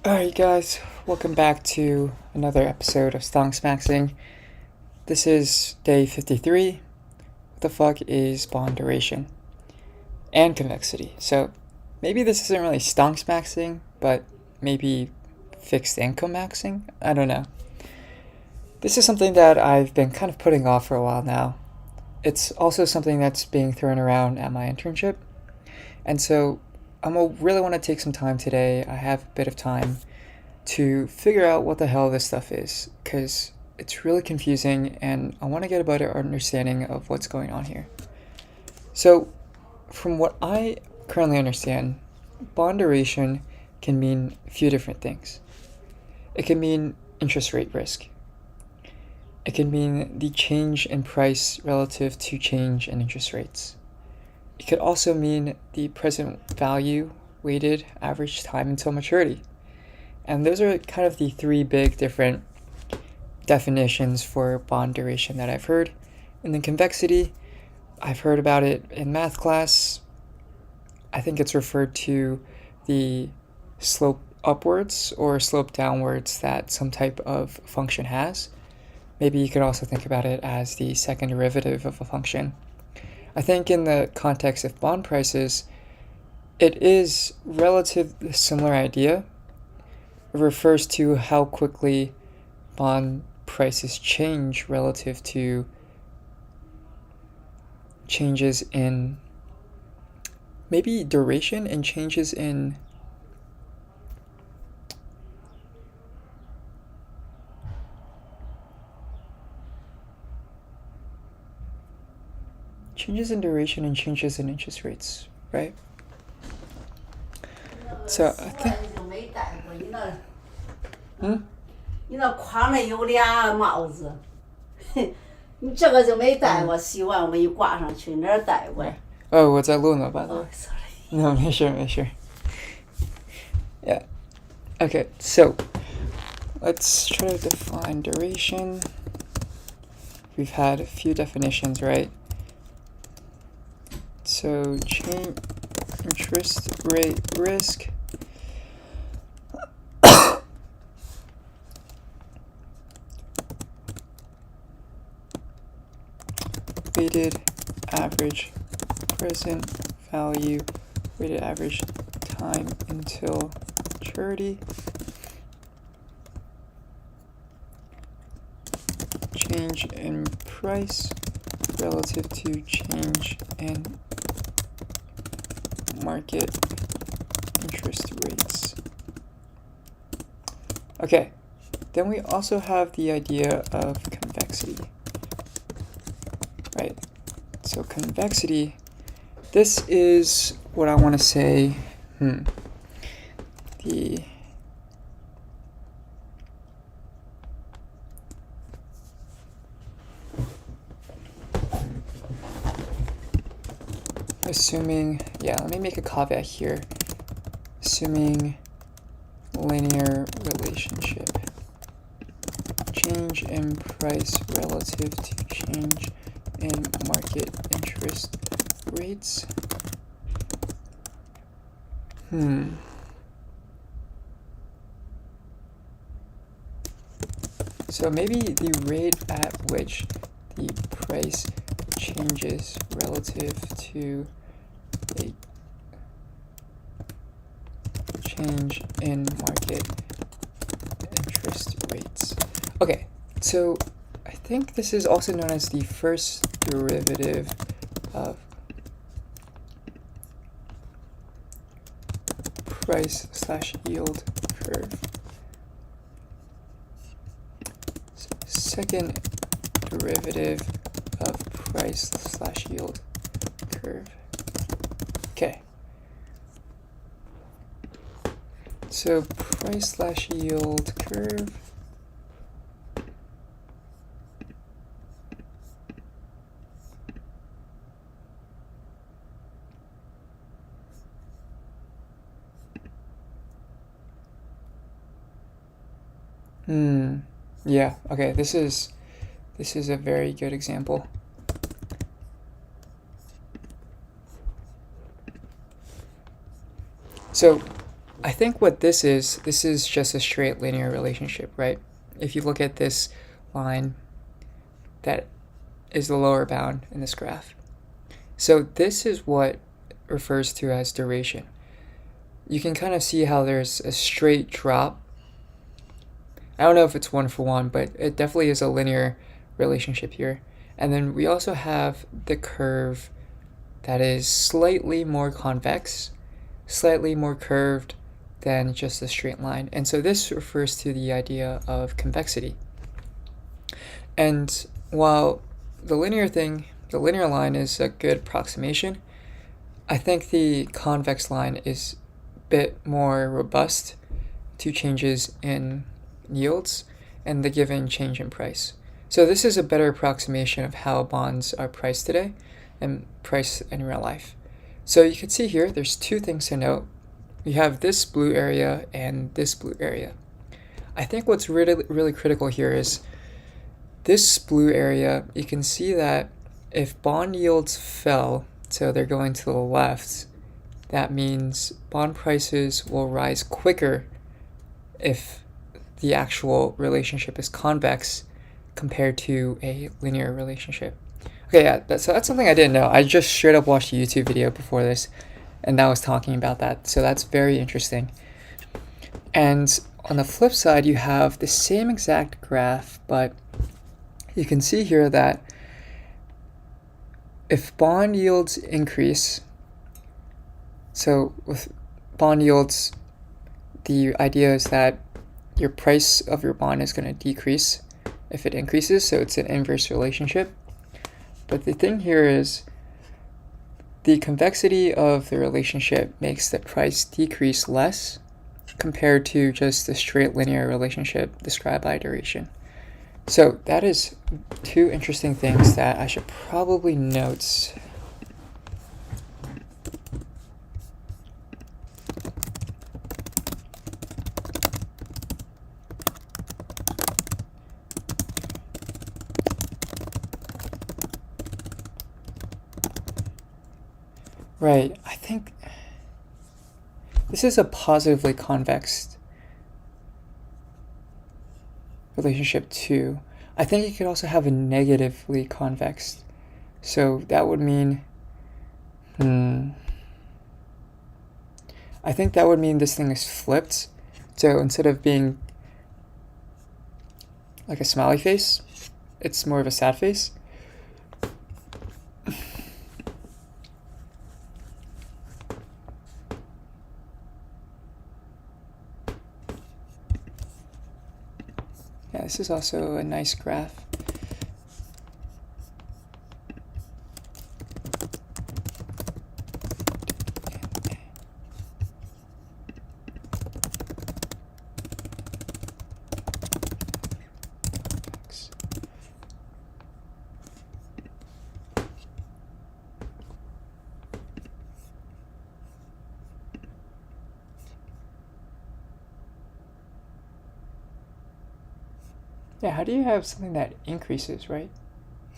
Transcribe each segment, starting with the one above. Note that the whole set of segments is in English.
Alright guys, welcome back to another episode of Stonks Maxxing. This is day 53. What the fuck is bond duration? And convexity. So maybe this isn't really Stonks Maxxing, but maybe fixed income maxing? I don't know. This is something that I've been kind of putting off for a while now. It's also something that's being thrown around at my internship. And so I really want to take some time today. I have a bit of time to figure out what the hell this stuff is, because it's really confusing and I want to get a better understanding of what's going on here. So, from what I currently understand, bond duration can mean a few different things. It can mean interest rate risk. It can mean the change in price relative to change in interest rates. It could also mean the present value weighted average time until maturity. And those are kind of the three big different definitions for bond duration that I've heard. And then convexity, I've heard about it in math class. I think it's referred to the slope upwards or slope downwards that some type of function has. Maybe you could also think about it as the second derivative of a function. I think in the context of bond prices, it is relatively similar idea. It refers to how quickly bond prices change relative to changes in maybe duration and changes in duration and changes in interest rates, right? So I think 你那框上有俩帽子，你这个就没戴过，洗完我们一挂上去，哪儿戴过？我在录呢，by the way. Oh, sorry. No, 没事. Yeah. Okay, so let's try to define duration. We've had a few definitions, right? So change interest rate risk. Weighted average present value, weighted average time until maturity, change in price relative to change in market interest rates. Okay, then we also have the idea of convexity. Right, so convexity, this is what I want to say, the assuming, let me make a caveat here, assuming linear relationship, change in price relative to change in market interest rates. So maybe the rate at which the price changes relative to a change in market interest rates. Okay, so I think this is also known as the first derivative of price/yield curve. Second derivative of price/yield curve. Okay. So price/yield curve. Yeah, okay, this is a very good example. So I think what this is just a straight linear relationship, right? If you look at this line, that is the lower bound in this graph. So this is what refers to as duration. You can kind of see how there's a straight drop. I don't know if it's one for one, but it definitely is a linear relationship here. And then we also have the curve that is slightly more convex, slightly more curved than just a straight line. And so this refers to the idea of convexity. And while the linear line is a good approximation, I think the convex line is a bit more robust to changes in yields and the given change in price. So this is a better approximation of how bonds are priced today and priced in real life. So you can see here, there's two things to note. You have this blue area and this blue area. I think what's really critical here is this blue area. You can see that if bond yields fell, so they're going to the left, that means bond prices will rise quicker if the actual relationship is convex compared to a linear relationship. Okay, yeah, so that's something I didn't know. I just straight up watched a YouTube video before this, and that was talking about that. So that's very interesting. And on the flip side, you have the same exact graph, but you can see here that if bond yields increase, so with bond yields, the idea is that your price of your bond is going to decrease if it increases, so it's an inverse relationship. But the thing here is the convexity of the relationship makes the price decrease less compared to just the straight linear relationship described by duration. So that is two interesting things that I should probably note. Right, I think this is a positively convex relationship too. I think you could also have a negatively convex. So that would mean, I think that would mean this thing is flipped. So instead of being like a smiley face, it's more of a sad face. Yeah, this is also a nice graph. Yeah, how do you have something that increases, right?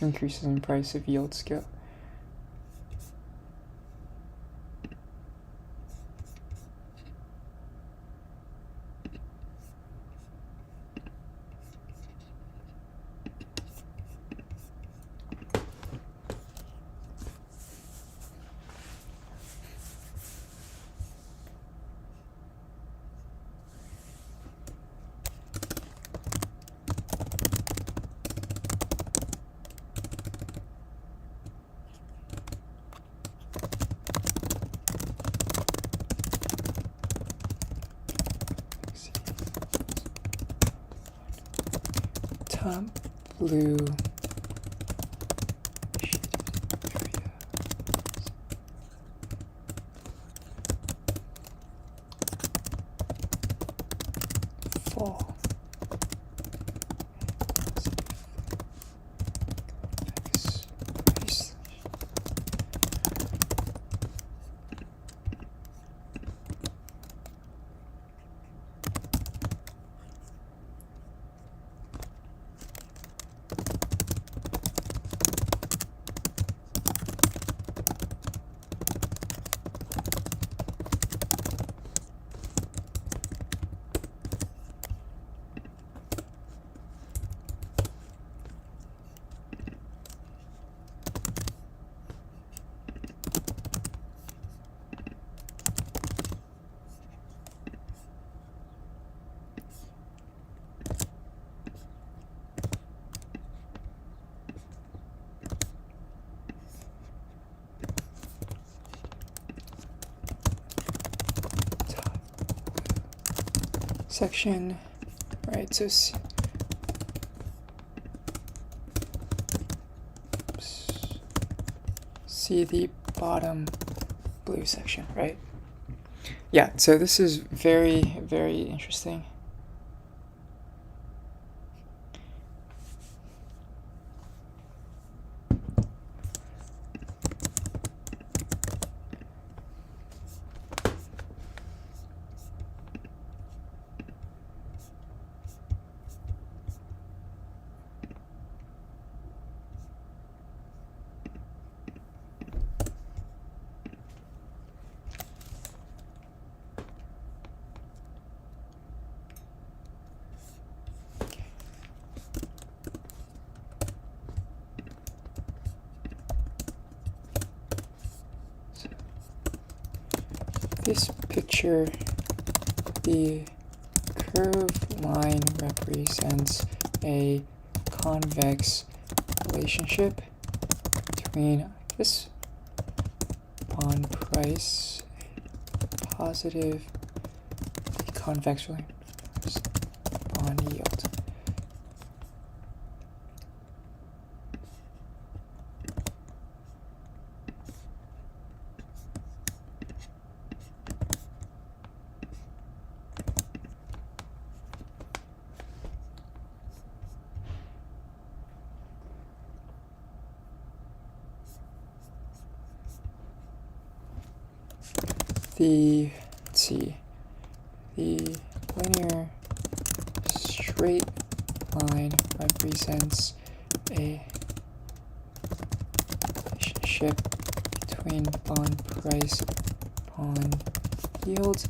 Increases in price if yields go. Top blue fall. section, right? So see the bottom blue section, right? Yeah, so this is very, very interesting. This picture, the curved line represents a convex relationship between this bond price, positive, the convex bond yield. Let's see, the linear straight line represents a relationship between bond price, bond yield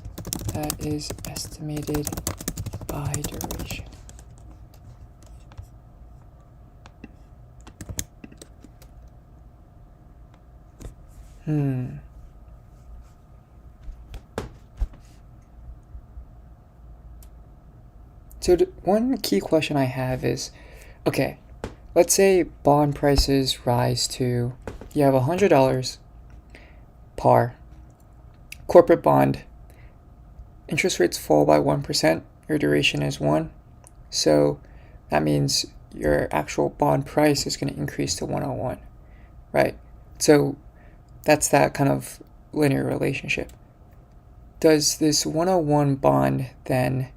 that is estimated by duration. So one key question I have is, okay, let's say bond prices rise to, you have $100 par, corporate bond, interest rates fall by 1%, your duration is 1, so that means your actual bond price is going to increase to 101, right? So that's that kind of linear relationship. Does this 101 bond then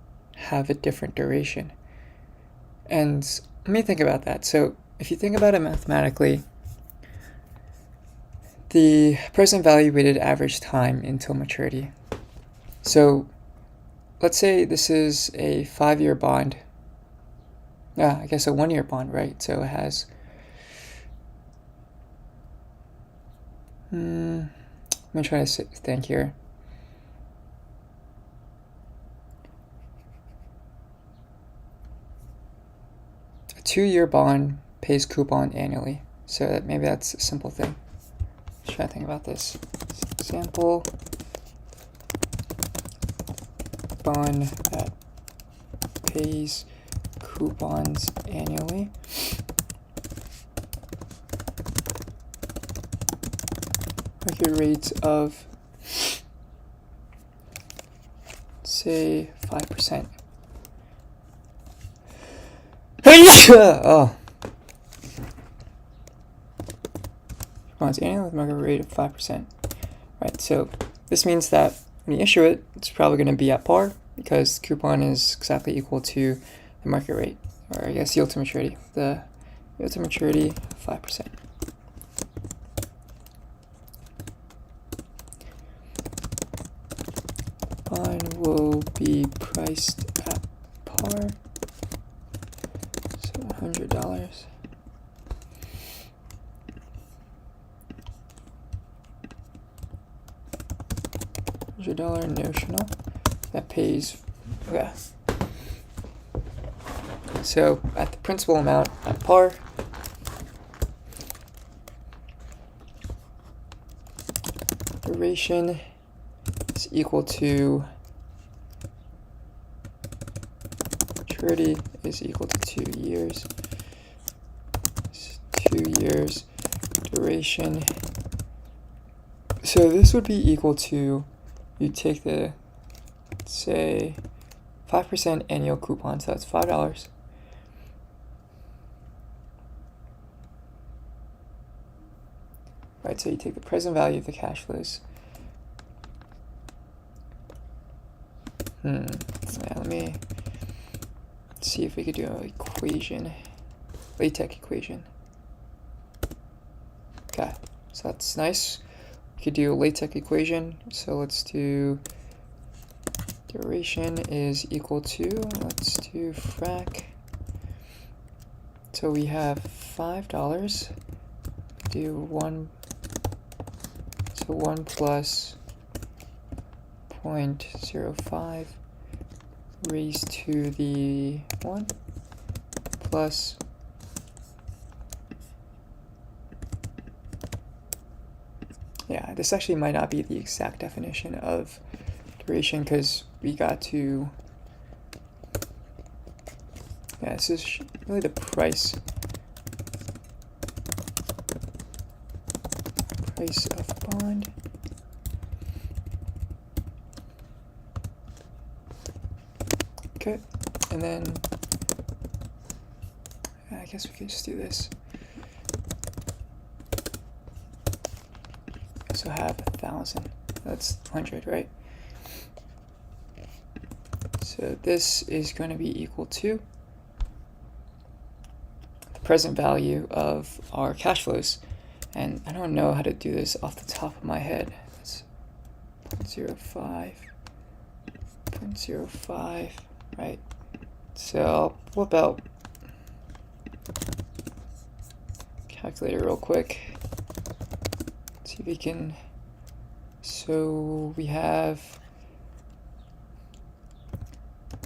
have a different duration? And let me think about that. So if you think about it mathematically, the present value weighted average time until maturity. So let's say this is a 5-year bond. I guess a 1-year bond, right? So it has let me try to think here. A 2-year bond pays coupon annually. So maybe that's a simple thing. Let's try to think about this. Example, bond that pays coupons annually. Market rates of, say, 5%. Oh. Coupons annually with market rate of 5%. Right, so this means that when you issue it, it's probably going to be at par because coupon is exactly equal to the market rate, or I guess yield to maturity. The yield to maturity, 5%. Bond will be priced at par, so $100. $100 notional that pays, okay. So at the principal amount at par, duration is equal to maturity is equal to 2 years. 2 years duration. So this would be equal to, you take the, say, 5% annual coupon, so that's $5. Right, so you take the present value of the cash flows. Yeah, let me see if we could do an equation, LaTeX equation. Okay, so that's nice. We could do a LaTeX equation. So let's do duration is equal to, let's do frac. So we have $5. Do 1, so 1 plus 0.05 raised to the 1 plus yeah, this actually might not be the exact definition of duration because we got to, yeah, this is really the price of bond. Okay, and then I guess we can just do this. So have 1,000. That's 100, right? So this is going to be equal to the present value of our cash flows. And I don't know how to do this off the top of my head. It's 0.05, 0.05, right? So I'll whip out calculator real quick. See if we can. So we have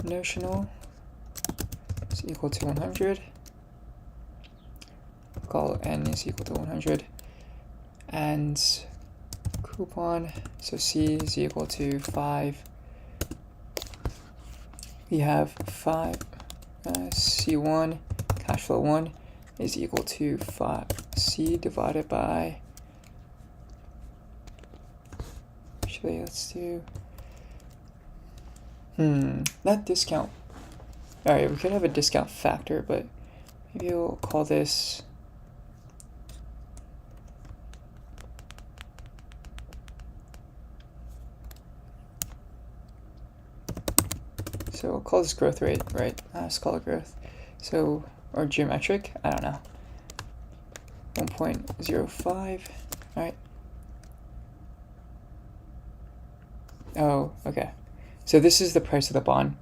notional is equal to 100. We'll call n is equal to 100. And coupon, so C is equal to 5. We have 5, C1, cash flow 1 is equal to 5, C divided by, actually let's do, not discount. Alright, we could have a discount factor, but maybe we'll call this, so we'll call this growth rate, right? Let's call it growth. So, or geometric, I don't know. 1.05, right? Oh, okay. So this is the price of the bond.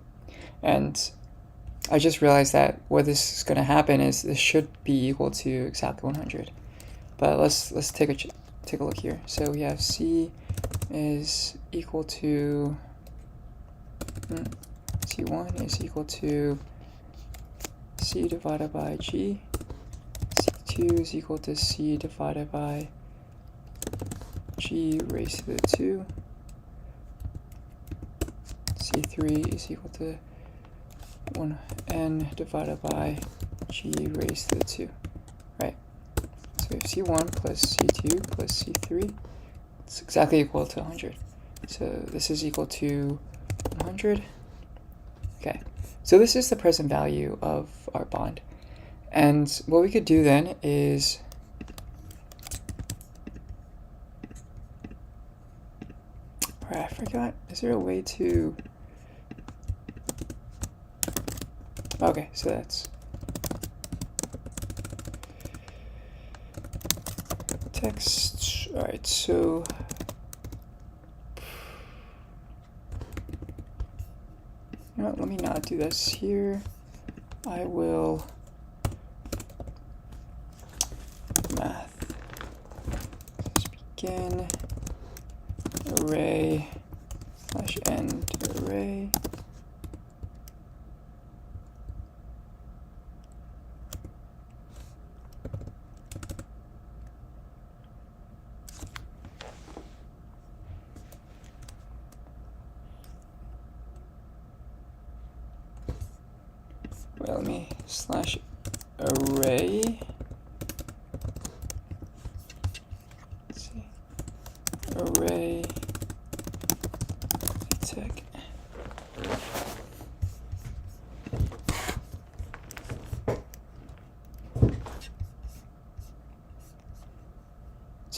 And I just realized that what this is going to happen is this should be equal to exactly 100. But let's take a look here. So we have C is equal to C1 is equal to C divided by G. C2 is equal to C divided by G raised to the 2. C3 is equal to 1n divided by G raised to the 2. Right? So we have C1 plus C2 plus C3. It's exactly equal to 100. So this is equal to 100. Okay, so this is the present value of our bond. And what we could do then is I forgot, is there a way to, okay, so that's text. All right, so you know what, let me not do this here. I will math. Let's begin array slash end array. Well, let me slash array. Let's see. Array tech.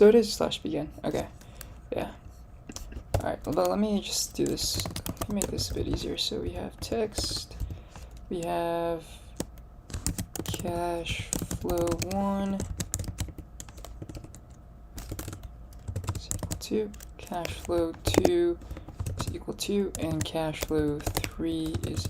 So it is slash begin. Okay. Yeah. Alright, well, let me just do this. Let me make this a bit easier. So we have text. We have cash flow 1 is equal to cash flow 2 is equal to, and cash flow 3 is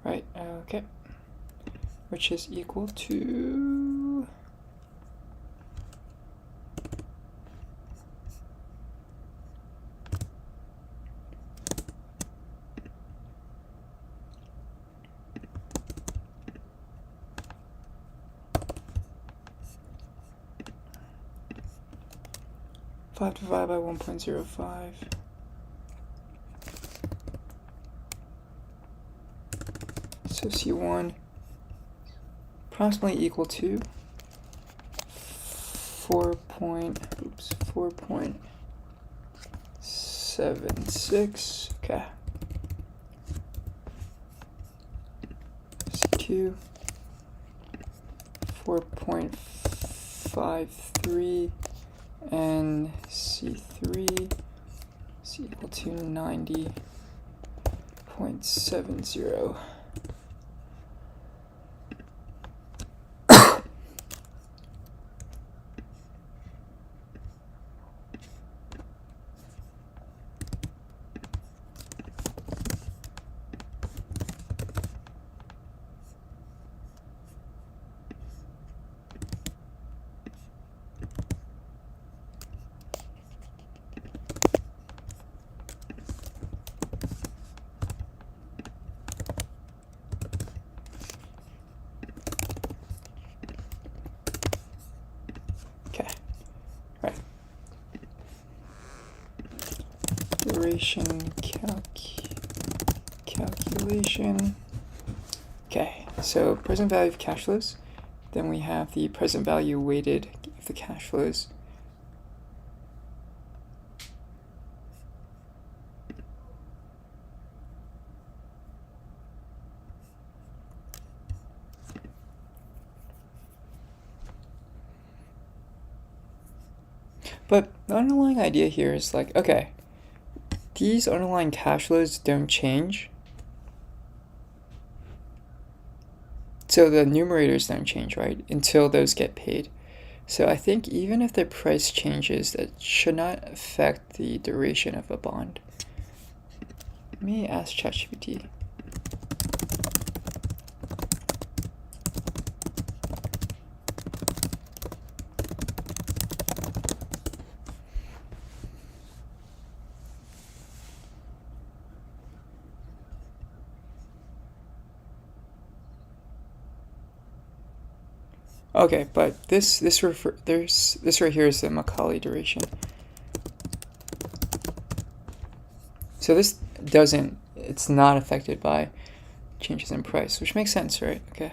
right, okay, which is equal to 5 divided by 1.05. So C1 approximately equal to 4.76. Okay. C2 4.53, and C3 is equal to 90.70. Duration calculation. Okay, so present value of cash flows. Then we have the present value weighted of the cash flows. But the underlying idea here is like, okay, these underlying cash flows don't change. So the numerators don't change, right? Until those get paid. So I think even if the price changes, that should not affect the duration of a bond. Let me ask ChatGPT. Okay, but this right here is the Macaulay duration. So this it's not affected by changes in price, which makes sense, right? Okay.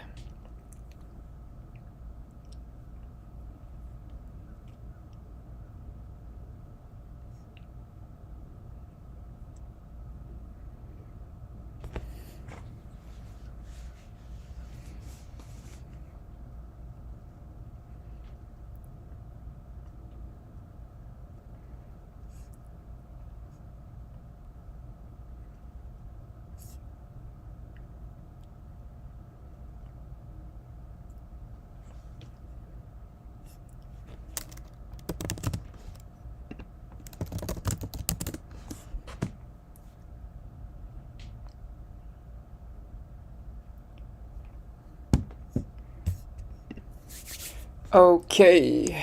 Okay,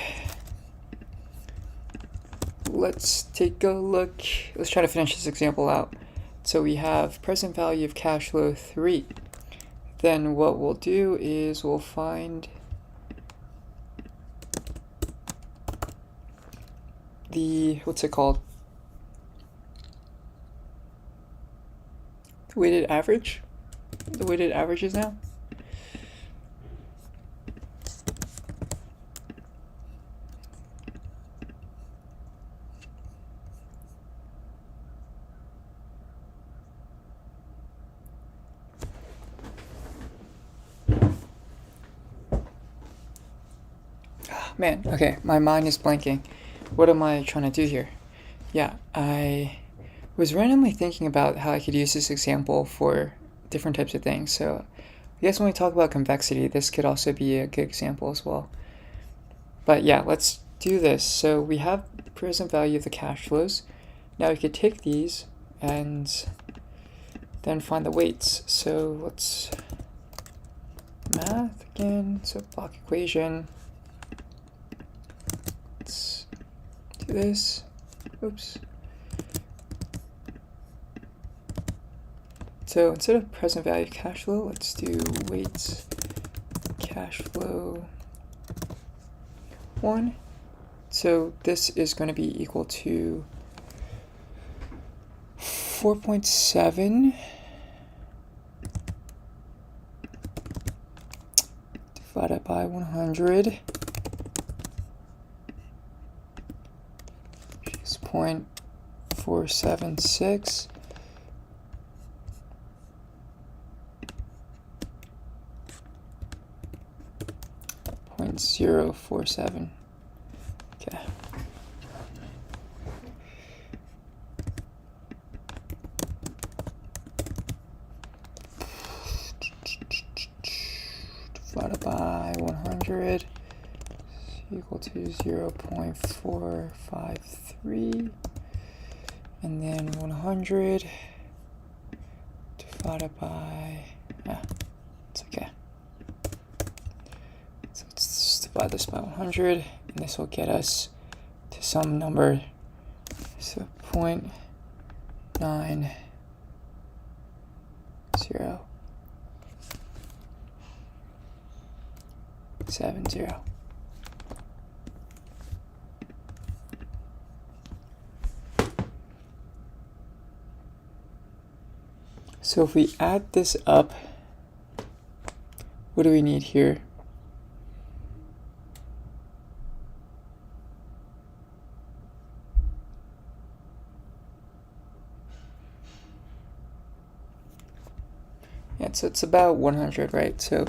let's take a look. Let's try to finish this example out. So we have present value of cash flow 3. Then what we'll do is we'll find the, what's it called? Weighted average the weighted averages now. Man, okay, my mind is blanking. What am I trying to do here? Yeah, I was randomly thinking about how I could use this example for different types of things. So I guess when we talk about convexity, this could also be a good example as well. But yeah, let's do this. So we have present value of the cash flows. Now we could take these and then find the weights. So let's math again. So block equation. Let's do this. Oops. So instead of present value cash flow, let's do weights cash flow 1. So this is going to be equal to 4.7 divided by 100. 0.476 0.047. Okay. Divided by 100 is equal to 0.453, and then 100 divided by, it's okay. So let's just divide this by 100, and this will get us to some number. So 0.90. So if we add this up, what do we need here? Yeah, so it's about 100, right? So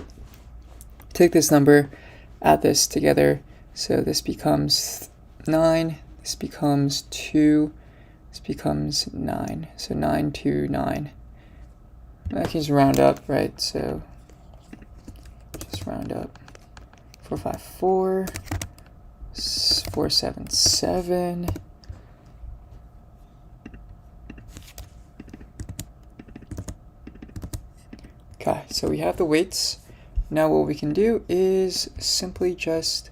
take this number, add this together. So this becomes 9, this becomes 2, this becomes 9. So 929. I can just round up, right? So just round up. 454, 477. Okay, so we have the weights. Now what we can do is simply just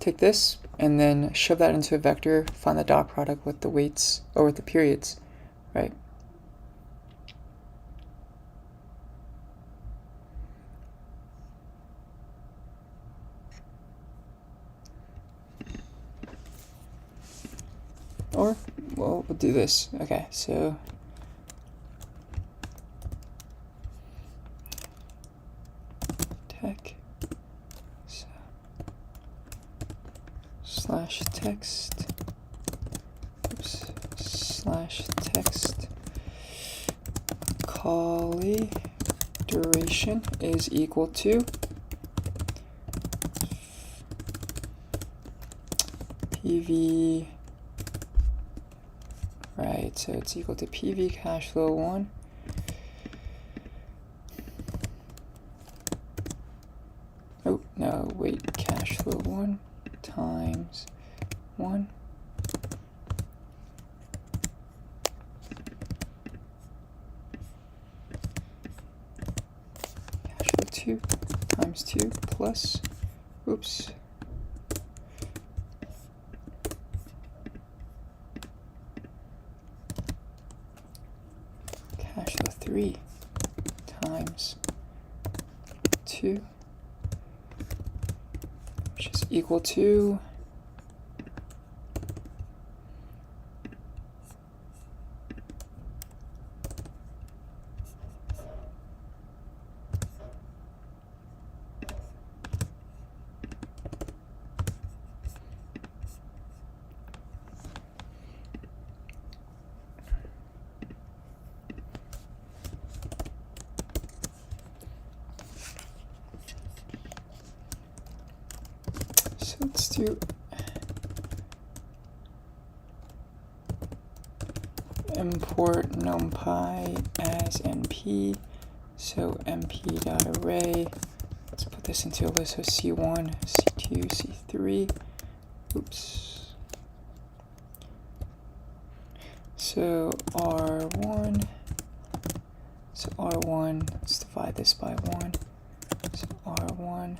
take this and then shove that into a vector, find the dot product with the weights, or with the periods, right? Or, well, we'll do this. Okay, so tech slash text, oops, slash text callie duration is equal to PV, right, so it's equal to PV cash flow 1 wait, cash flow 1 times 1 cash flow 2 times 2 plus, oops, cash flow 3 times 2, which is equal to do import numpy as np. So np.array. Let's put this into a list of C1, C2, C3. Oops. So R1. So R1, let's divide this by 1. So R1.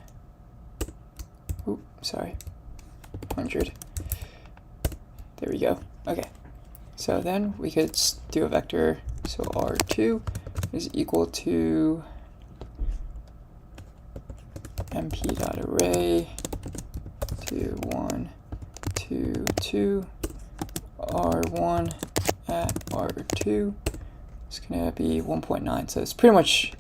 Oop, sorry. 100. There we go. Okay. So then we could do a vector. So R2 is equal to np.array to 1, 2, 2, R1 at R2. It's gonna be 1.9. So it's pretty much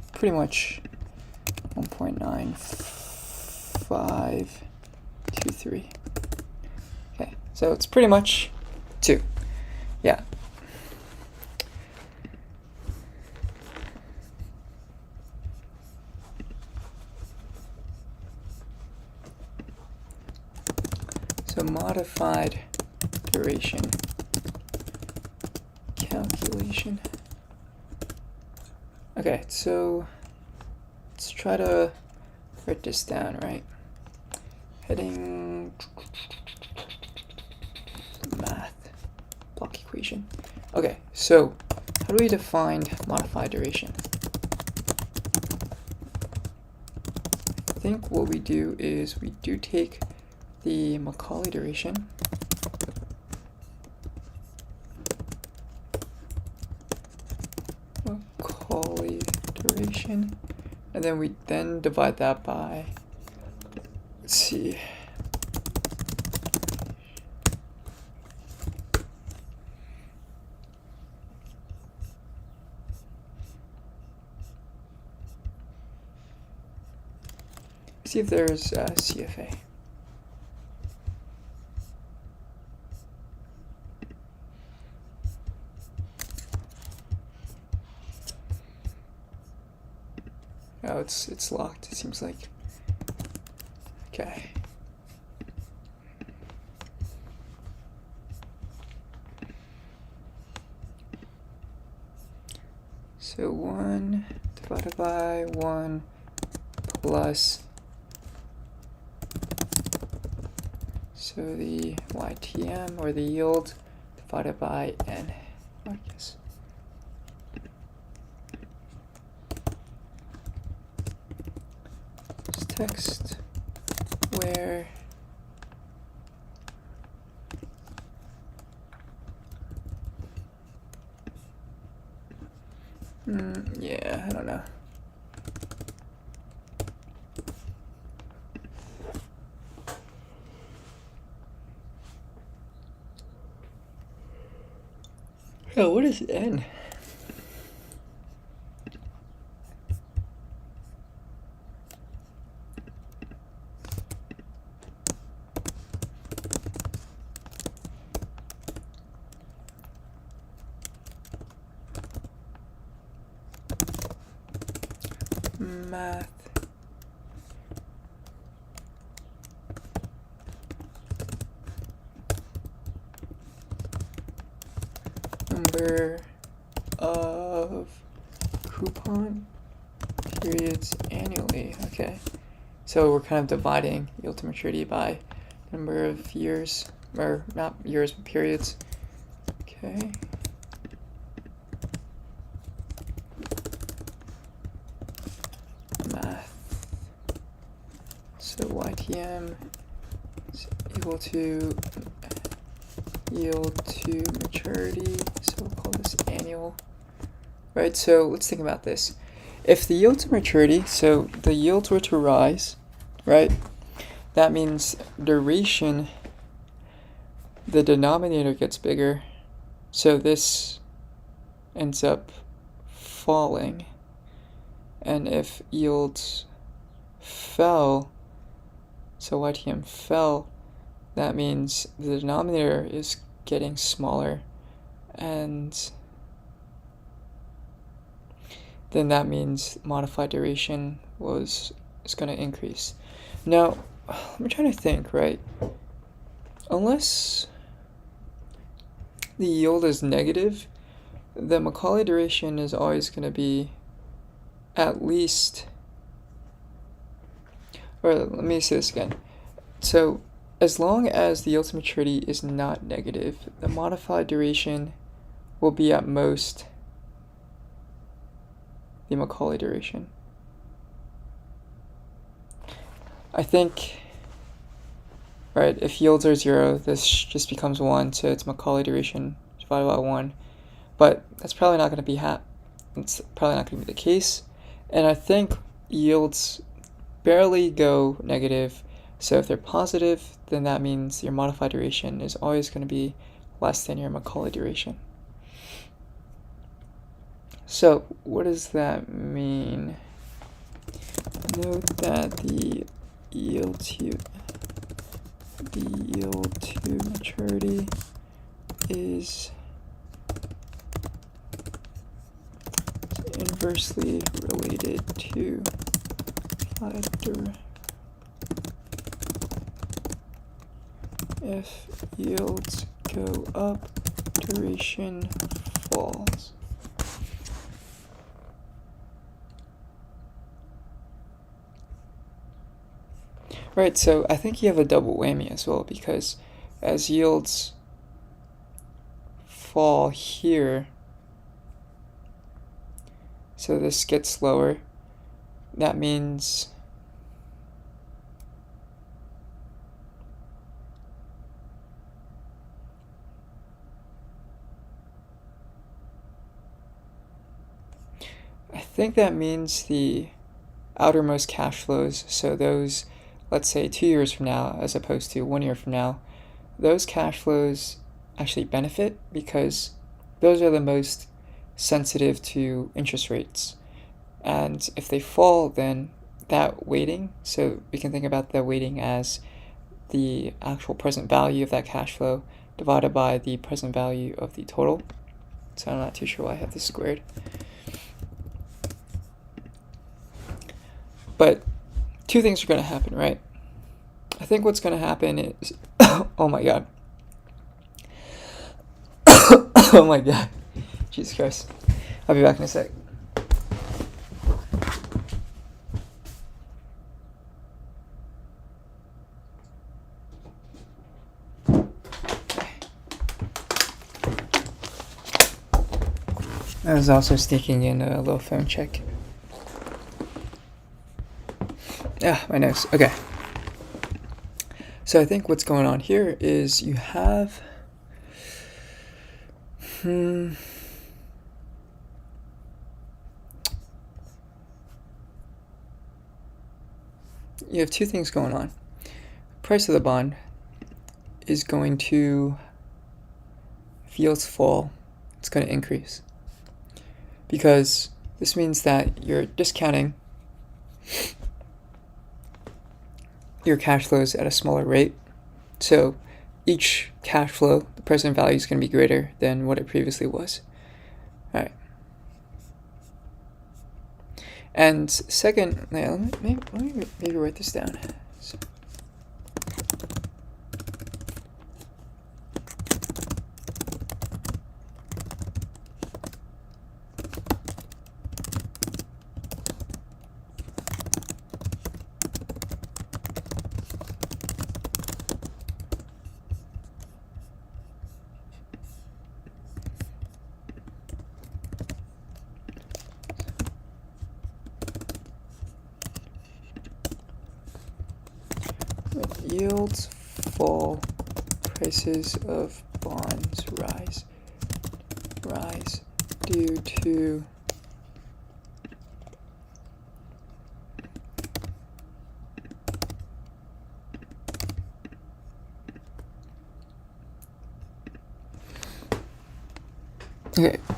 1.9523. Okay, so it's pretty much 2. Yeah. So modified duration calculation. Okay, so let's try to write this down, right? Heading math block equation. Okay, so how do we define modified duration? I think what we do is we do take the Macaulay duration, and then we then divide that by, let's see, see if there's CFA. Oh, it's locked, it seems like. Okay. So 1 divided by 1 plus, so the YTM, or the yield, divided by N, I guess. Text where yeah, I don't know. Oh, what is N? Math. Number of coupon periods annually. Okay. So we're kind of dividing yield to maturity by number of years, or not years, but periods. Okay. So YTM is equal to yield to maturity, so we'll call this annual. Right, so let's think about this. If the yield to maturity, so the yields were to rise, right? That means duration, the denominator gets bigger, so this ends up falling. And if yields fell, so YTM fell, that means the denominator is getting smaller, and then that means modified duration is going to increase. Now, I'm trying to think, right? unless the yield is negative, the Macaulay duration is always going to be at least, or let me say this again. So as long as the yield to maturity is not negative, the modified duration will be at most the Macaulay duration. I think, right, if yields are 0, this just becomes 1, so it's Macaulay duration divided by 1. But that's probably not going to be it's probably not going to be the case. And I think yields barely go negative. So if they're positive, then that means your modified duration is always going to be less than your Macaulay duration. So what does that mean? Note that the yield to maturity is inversely related to if yields go up, duration falls. Right, so I think you have a double whammy as well, because as yields fall here, so this gets lower, that means I think that means the outermost cash flows, so those, let's say 2 years from now as opposed to 1 year from now, those cash flows actually benefit because those are the most sensitive to interest rates. And if they fall, then that weighting, so we can think about the weighting as the actual present value of that cash flow divided by the present value of the total. So I'm not too sure why I have this squared. But two things are going to happen, right? I think what's going to happen is, oh my god. Oh my god. Jesus Christ. I'll be back in a sec. I was also sneaking in a little phone check. Ah, my nose. Okay. So I think what's going on here is you have you have two things going on. Price of the bond is going to, if yields fall, it's going to increase. Because this means that you're discounting your cash flows at a smaller rate. So each cash flow, the present value is going to be greater than what it previously was. All right. And second, let me maybe write this down. So, when yields fall, prices of bonds rise due to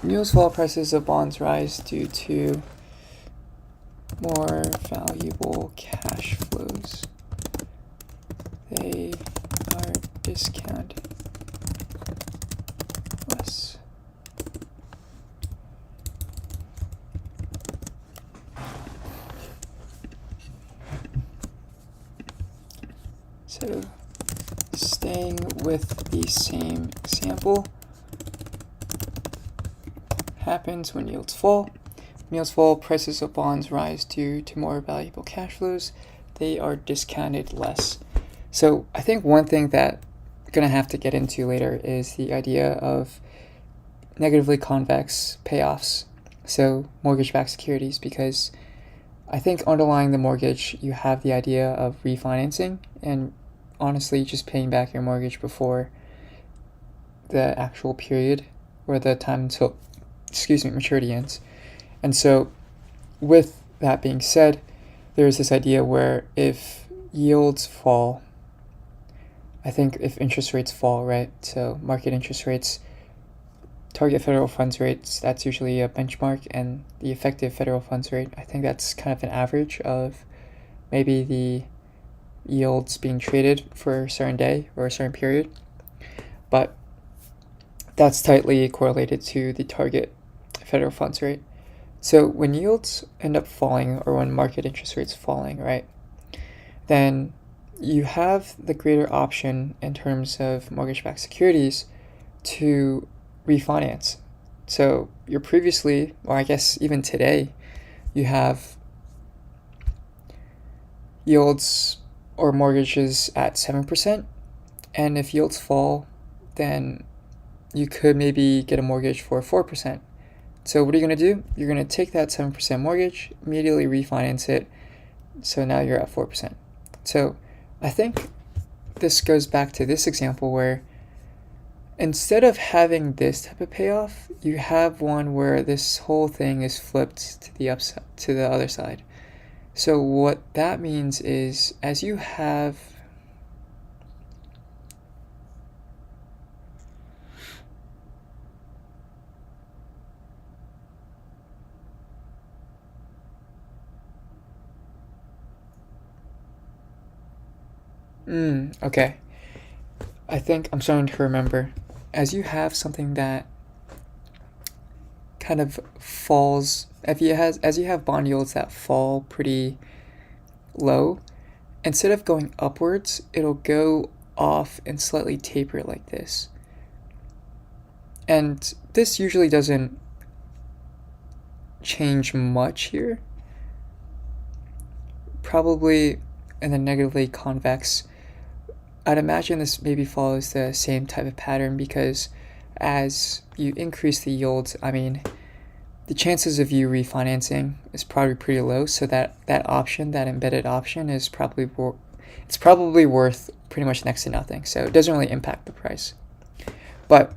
yields fall, prices of bonds rise due to more valuable cash flows. They are discounted less. So stay staying with the same example, happens when yields fall. When yields fall, prices of bonds rise due to more valuable cash flows. They are discounted less. So I think one thing that I'm going to have to get into later is the idea of negatively convex payoffs, so mortgage-backed securities, because I think underlying the mortgage, you have the idea of refinancing and honestly just paying back your mortgage before the actual period or the time until, maturity ends. And so with that being said, there's this idea where if yields fall, I think if interest rates fall, right, so market interest rates, target federal funds rates, that's usually a benchmark, and the effective federal funds rate, I think that's kind of an average of maybe the yields being traded for a certain day or a certain period. But that's tightly correlated to the target federal funds rate. So when yields end up falling, or when market interest rates falling, right, then you have the greater option in terms of mortgage-backed securities to refinance. So you're previously, or I guess even today, you have yields or mortgages at 7%, and if yields fall, then you could maybe get a mortgage for 4%. So what are you going to do? You're going to take that 7% mortgage, immediately refinance it, so now you're at 4%. So I think this goes back to this example where instead of having this type of payoff, you have one where this whole thing is flipped to the upside, to the other side. So what that means is, as you have okay. I think I'm starting to remember. As you have something that kind of falls, as you have bond yields that fall pretty low, instead of going upwards, it'll go off and slightly taper like this. And this usually doesn't change much here. Probably in the negatively convex, I'd imagine this maybe follows the same type of pattern, because as you increase the yields, I mean, the chances of you refinancing is probably pretty low. So that option, that embedded option, is probably worth pretty much next to nothing. So it doesn't really impact the price. But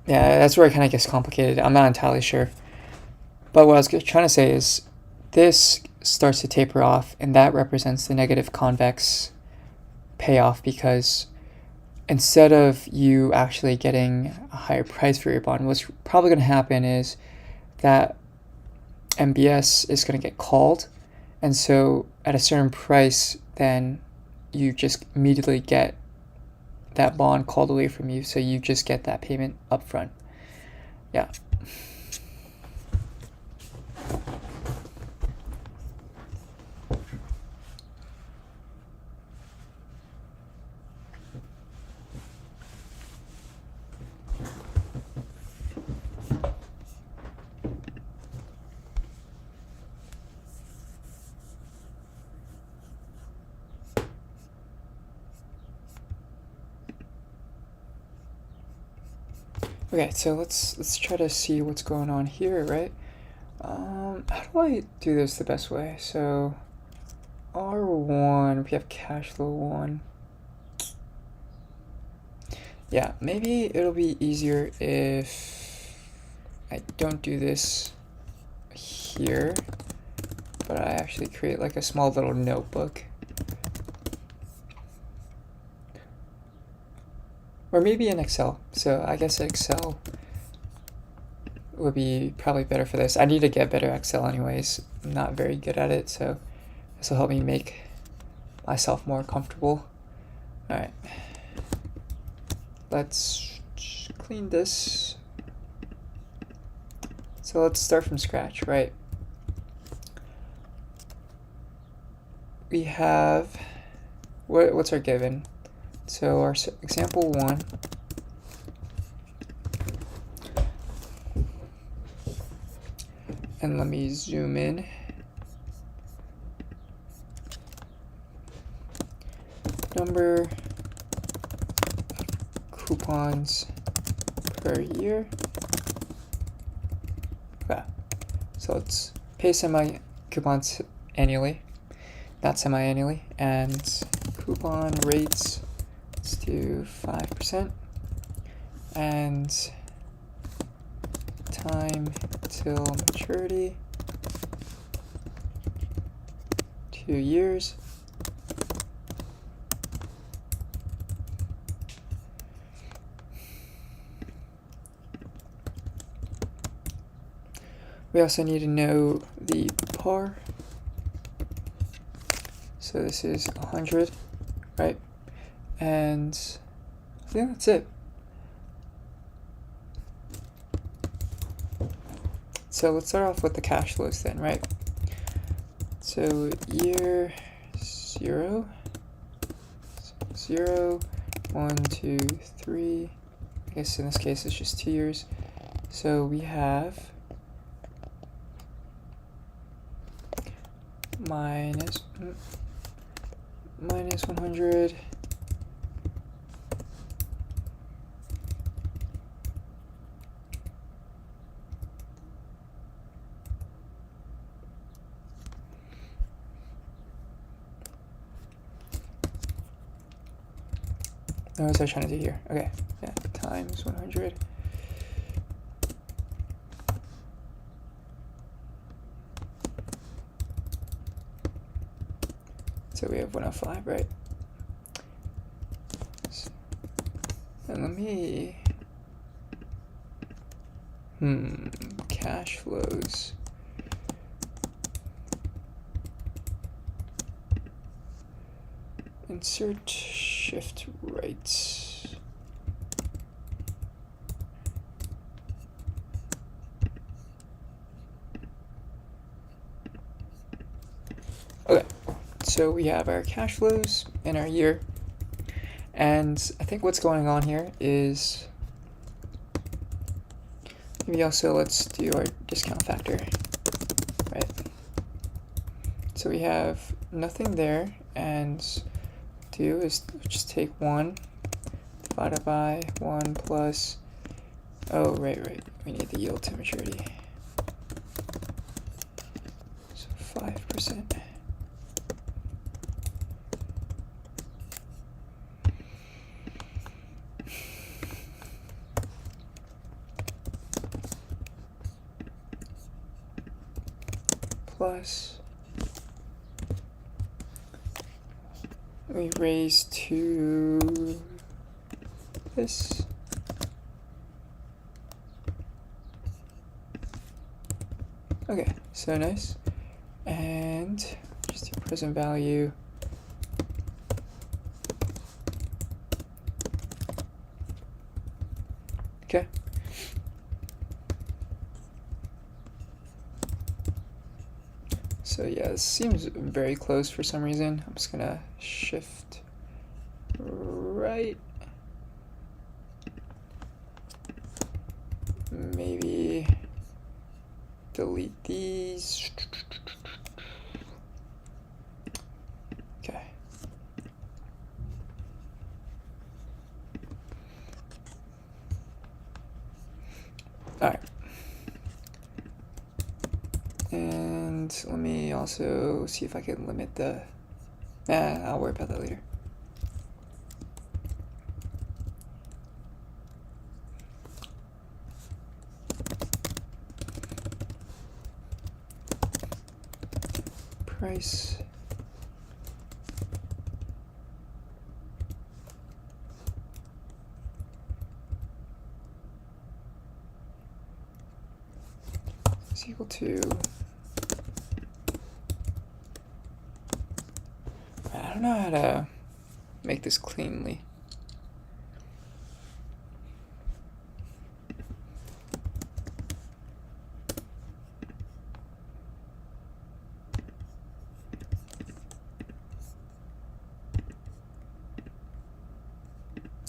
yeah, that's where it kind of gets complicated. I'm not entirely sure. But what I was trying to say is this starts to taper off, and that represents the negative convex payoff, because instead of you actually getting a higher price for your bond, what's probably going to happen is that MBS is going to get called, and so at a certain price, then you just immediately get that bond called away from you, so you just get that payment up front. Yeah. Okay, so let's try to see what's going on here, right? How do I do this the best way? So R1, we have cash flow 1. Yeah, maybe it'll be easier if I don't do this here, but I actually create like a small little notebook. Or maybe in Excel. So I guess Excel would be probably better for this. I need to get better Excel anyways. I'm not very good at it, so this will help me make myself more comfortable. Alright. Let's clean this. So let's start from scratch, right? We have, what's our given? So our example 1, and let me zoom in. Number of coupons per year. Okay, so let's pay semi-coupons annually, not semi-annually, and coupon rates, let's do 5%, and time till maturity, 2 years. We also need to know the par. So this is 100, right? And I think that's it. So let's start off with the cash flows then, right? So year 0, 0, 1, 2, 3. I guess in this case it's just 2 years. So we have minus 100 what was I trying to do here? Okay, yeah, times 100. So we have 105, right? And let me, cash flows. Insert shift right. Okay, so we have our cash flows in our year, and I think what's going on here is maybe also let's do our discount factor, right? So we have nothing there, and do is just take 1 divided by 1 plus, oh, right, we need the yield to maturity. So 5%. Plus, we raise to this. Okay, so nice. And just do present value. Okay. So yeah, this seems very close for some reason. I'm just gonna shift right. Maybe delete these. Okay. All right. And let me also see if I can limit the, I'll worry about that later. Price. Is equal to, I don't know how to make this cleanly.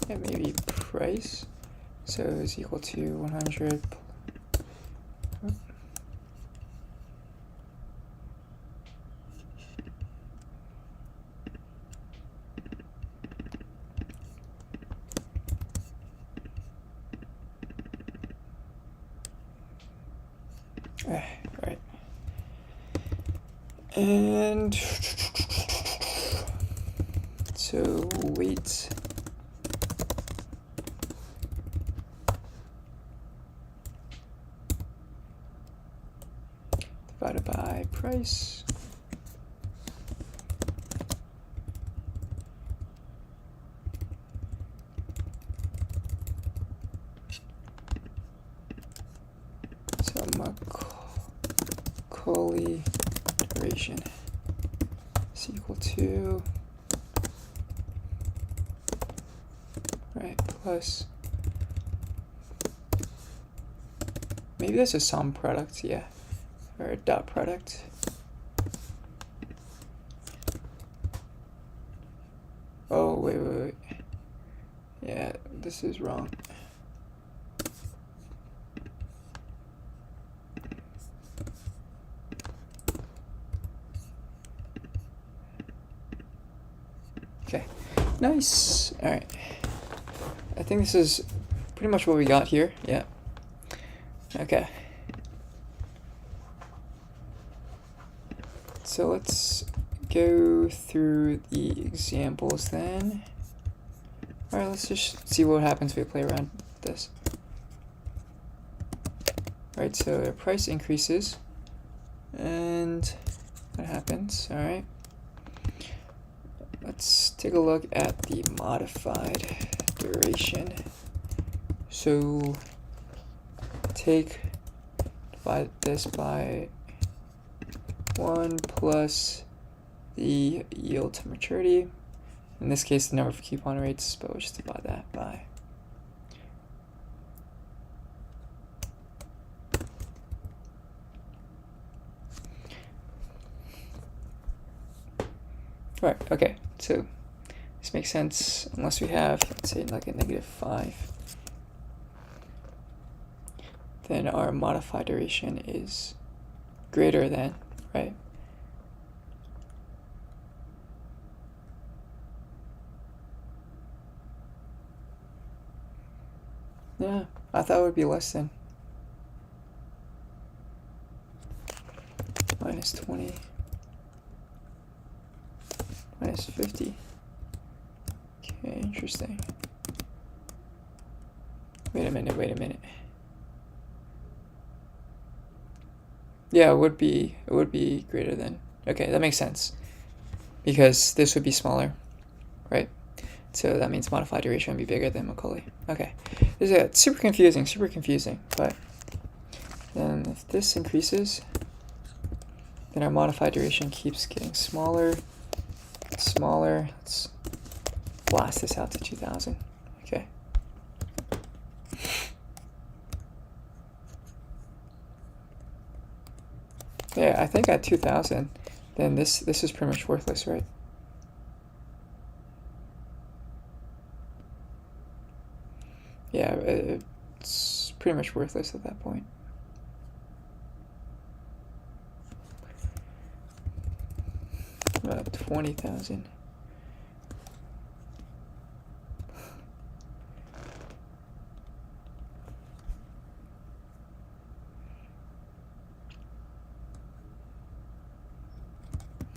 yeah, maybe price. So is equal to 100. Right. And so weight divided by price. So Macaulay duration is equal to, right, plus, maybe that's a sum product, yeah, or a dot product. Oh, wait. Yeah, this is wrong. Okay, nice. All right. I think this is pretty much what we got here. Yeah. Okay. So let's go through the examples then. All right, let's just see what happens if we play around with this. All right, so the price increases, and what happens? All right. Let's take a look at the modified duration. So divide this by 1 plus the yield to maturity. In this case, the number of coupon rates, but we'll just divide that by. Right, okay, so this makes sense unless we have, let's say, like a -5. Then our modified duration is greater than, right? Yeah, I thought it would be less than. -20. -50. Okay, interesting. Wait a minute. Yeah, it would be greater than. Okay, that makes sense. Because this would be smaller, right? So that means modified duration would be bigger than Macaulay. Okay. This is super confusing, but then if this increases, then our modified duration keeps getting smaller. Let's blast this out to 2000. Okay. Yeah, I think at 2000, then this is pretty much worthless, right? Yeah, it's pretty much worthless at that point. About 20,000.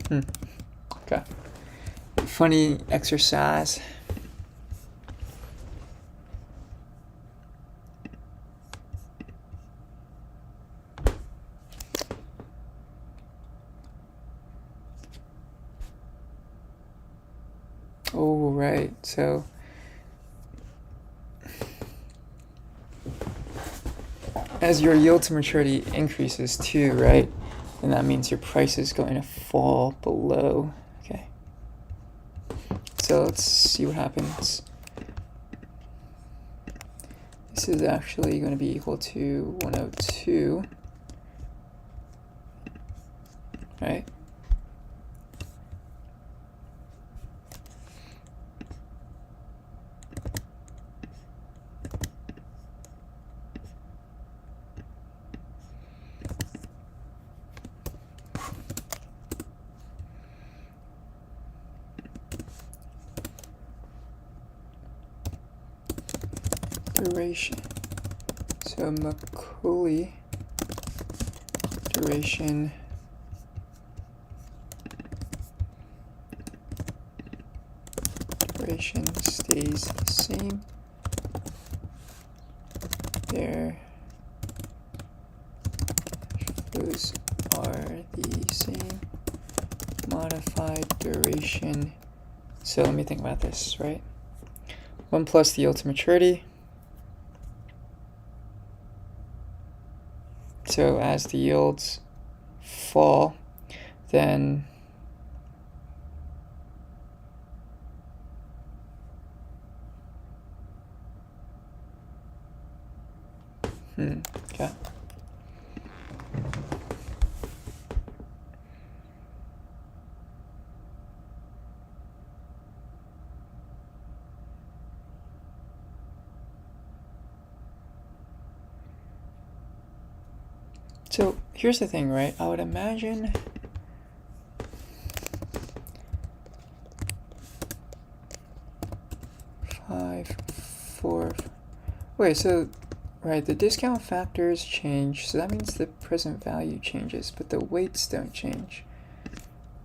Okay. Funny exercise. Oh, right. So as your yield to maturity increases too, right? And that means your price is going to fall below. Okay. So let's see what happens. This is actually going to be equal to 102. Right? duration. So Macaulay duration stays the same. Their flows are the same. Modified duration. So let me think about this, right? 1 plus the yield to maturity. So as the yields fall, then okay. So here's the thing, right? I would imagine wait, so right, the discount factors change, so that means the present value changes, but the weights don't change.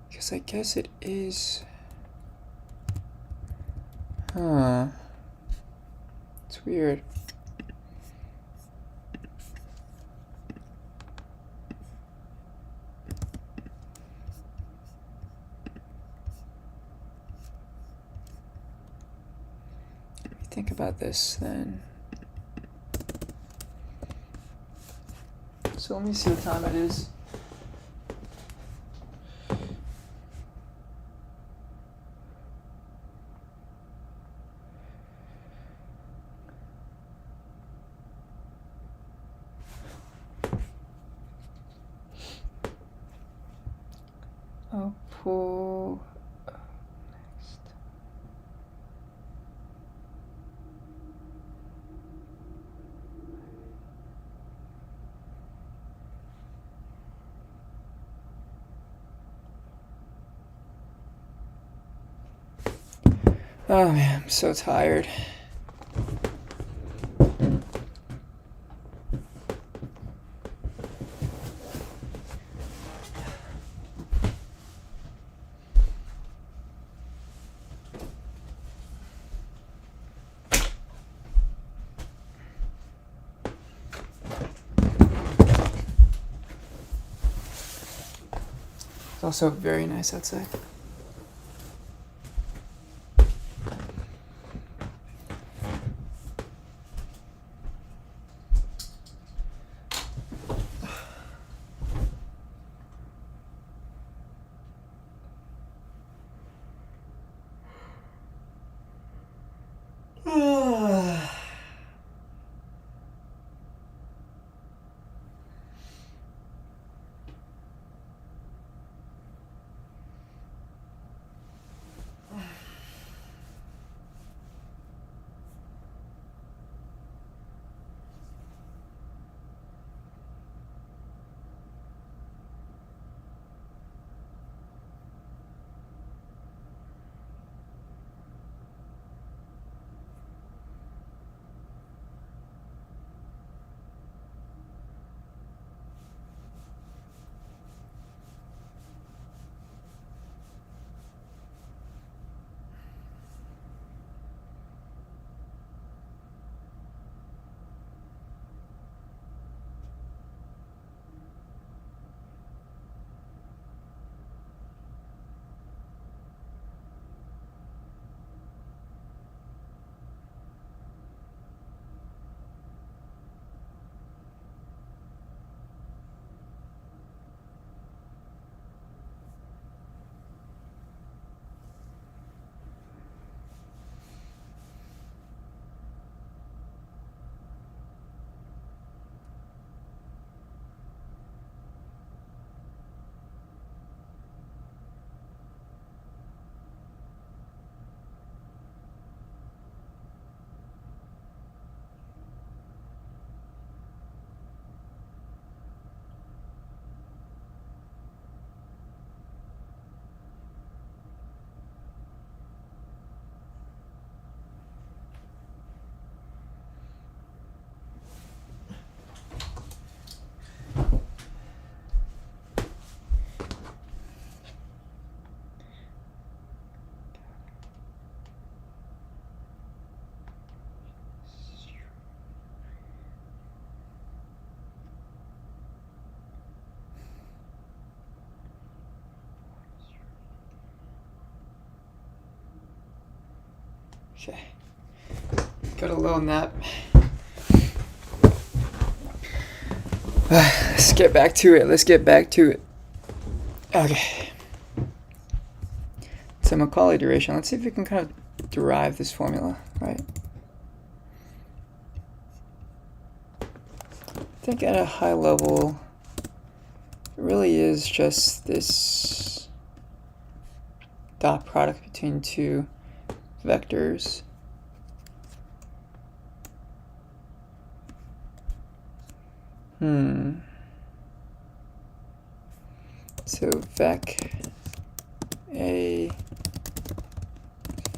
Because I guess it is. Huh. It's weird. Let me think about this then. So let me see what time it is. I'll pull next. Oh man, I'm so tired. It's also very nice outside. Okay. Got a little nap. Let's get back to it. Okay. So Macaulay duration. Let's see if we can kind of derive this formula, right? I think at a high level, it really is just this dot product between two vectors. So vec A,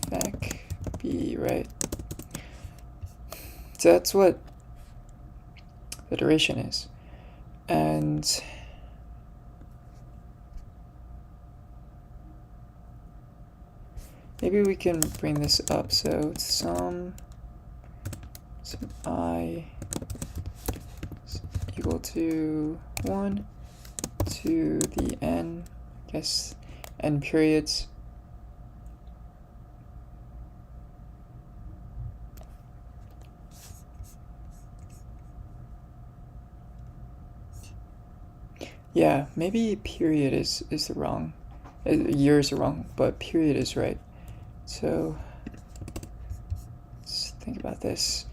vec B, right? So that's what the duration is. And maybe we can bring this up. So it's some I is equal to 1 to the n, I guess, n periods. Yeah, maybe period is the wrong, years are wrong, but period is right. So let's think about this.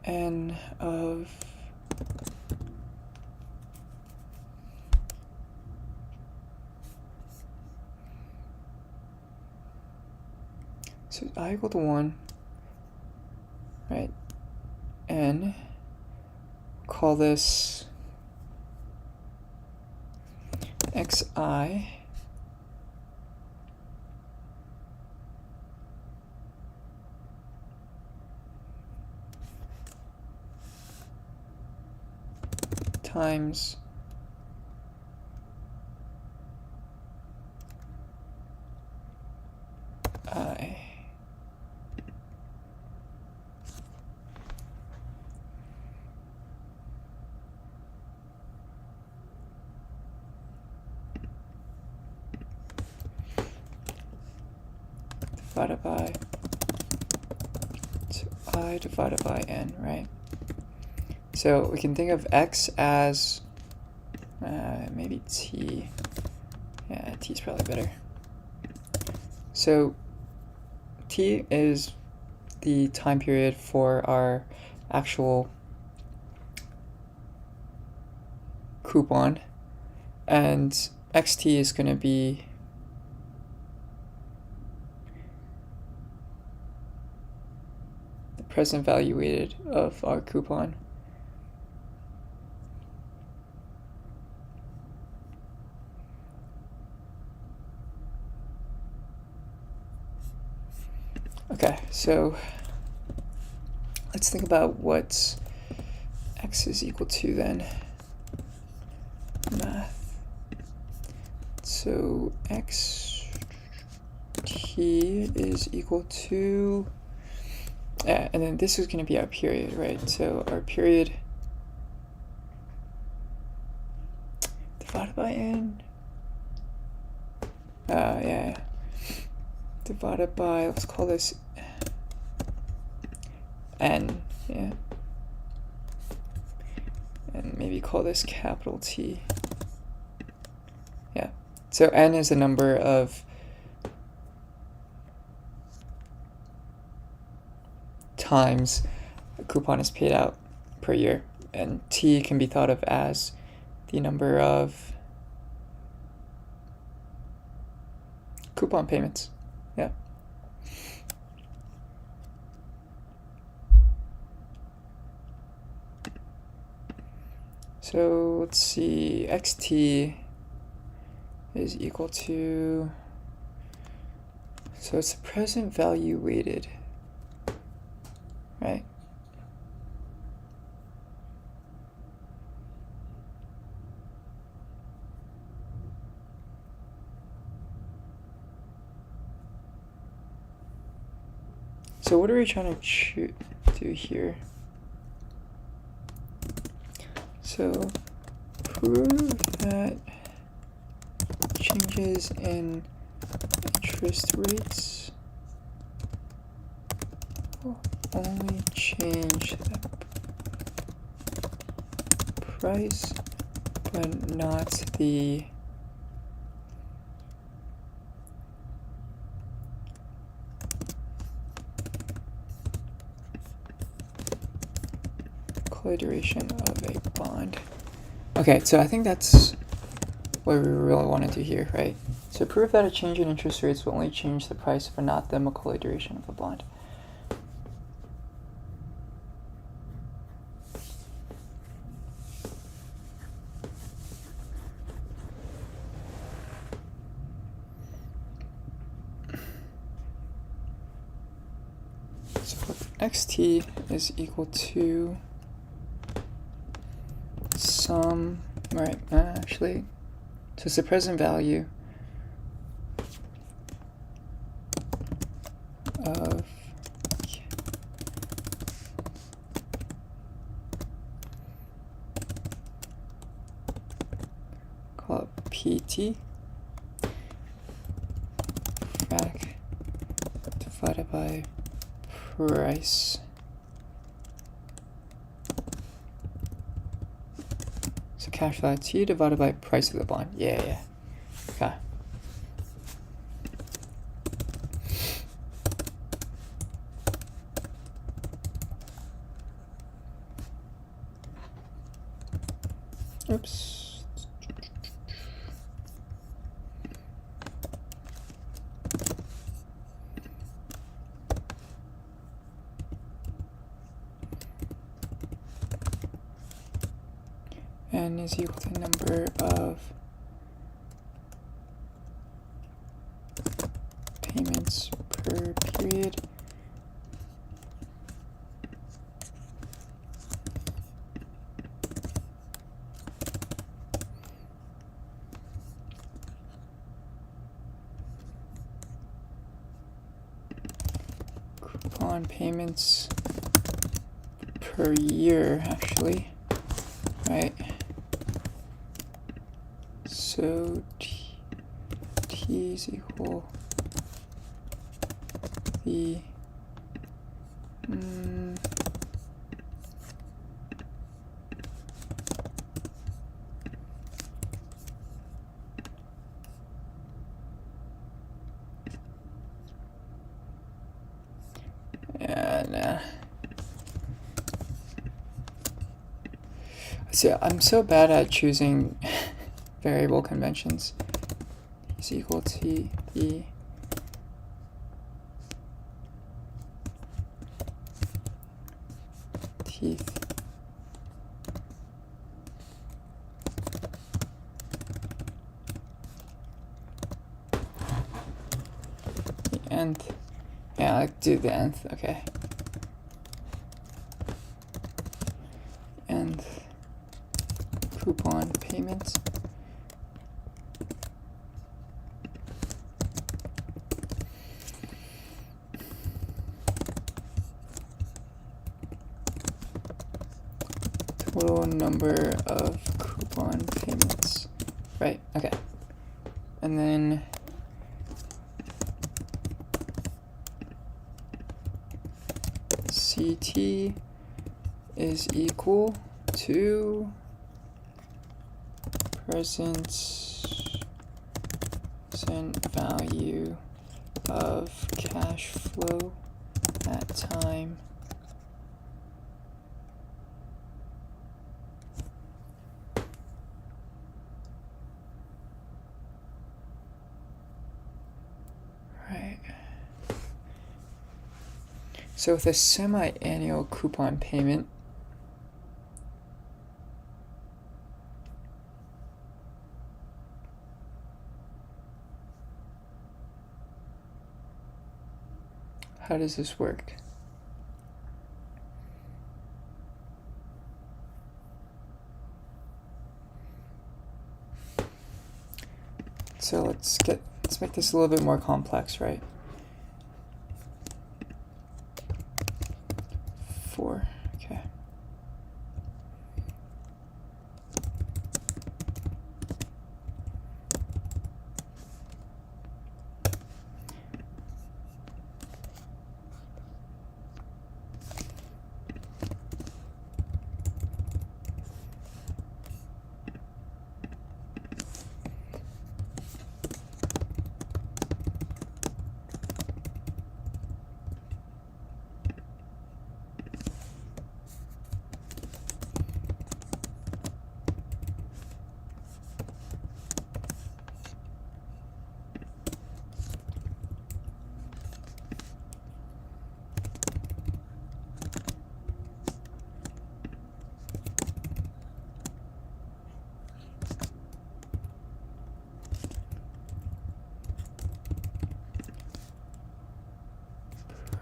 N of so I equal to 1, right? N, call this xi times I. Divided by I divided by n, right? So we can think of x as maybe t. Yeah, t is probably better. So t is the time period for our actual coupon, and xt is going to be the present value weighted of our coupon. Okay, so let's think about what x is equal to then. Math. So xt is equal to, and then this is going to be our period, right? So our period divided by n. Yeah. Divided by, let's call this n, yeah. And maybe call this capital T. Yeah. So n is the number of times a coupon is paid out per year, and T can be thought of as the number of coupon payments. Yeah. So let's see, xt is equal to, so it's the present value weighted, right? So what are we trying to do here? So prove that changes in interest rates will only change the price, but not the call duration of a bond. Okay, so I think that's what we really want to do here, right? So prove that a change in interest rates will only change the price but not the Macaulay duration of a bond. So xt is equal to sum, right, actually, so it's the present value of call it PT frac divided by price. So cash value T divided by price of the bond. Yeah. Okay. Oops. N is equal to number of payments per period coupon payments per year, actually, right? So T is equal the See, I'm so bad at choosing variable conventions. Is equal to the teeth the nth. Yeah, I do the nth. Okay. Nth coupon payments. Total number of coupon payments. Right, okay. And then CT is equal to present value of cash flow at time right. So with a semi-annual coupon payment, how does this work? So let's make this a little bit more complex, right? 4, okay.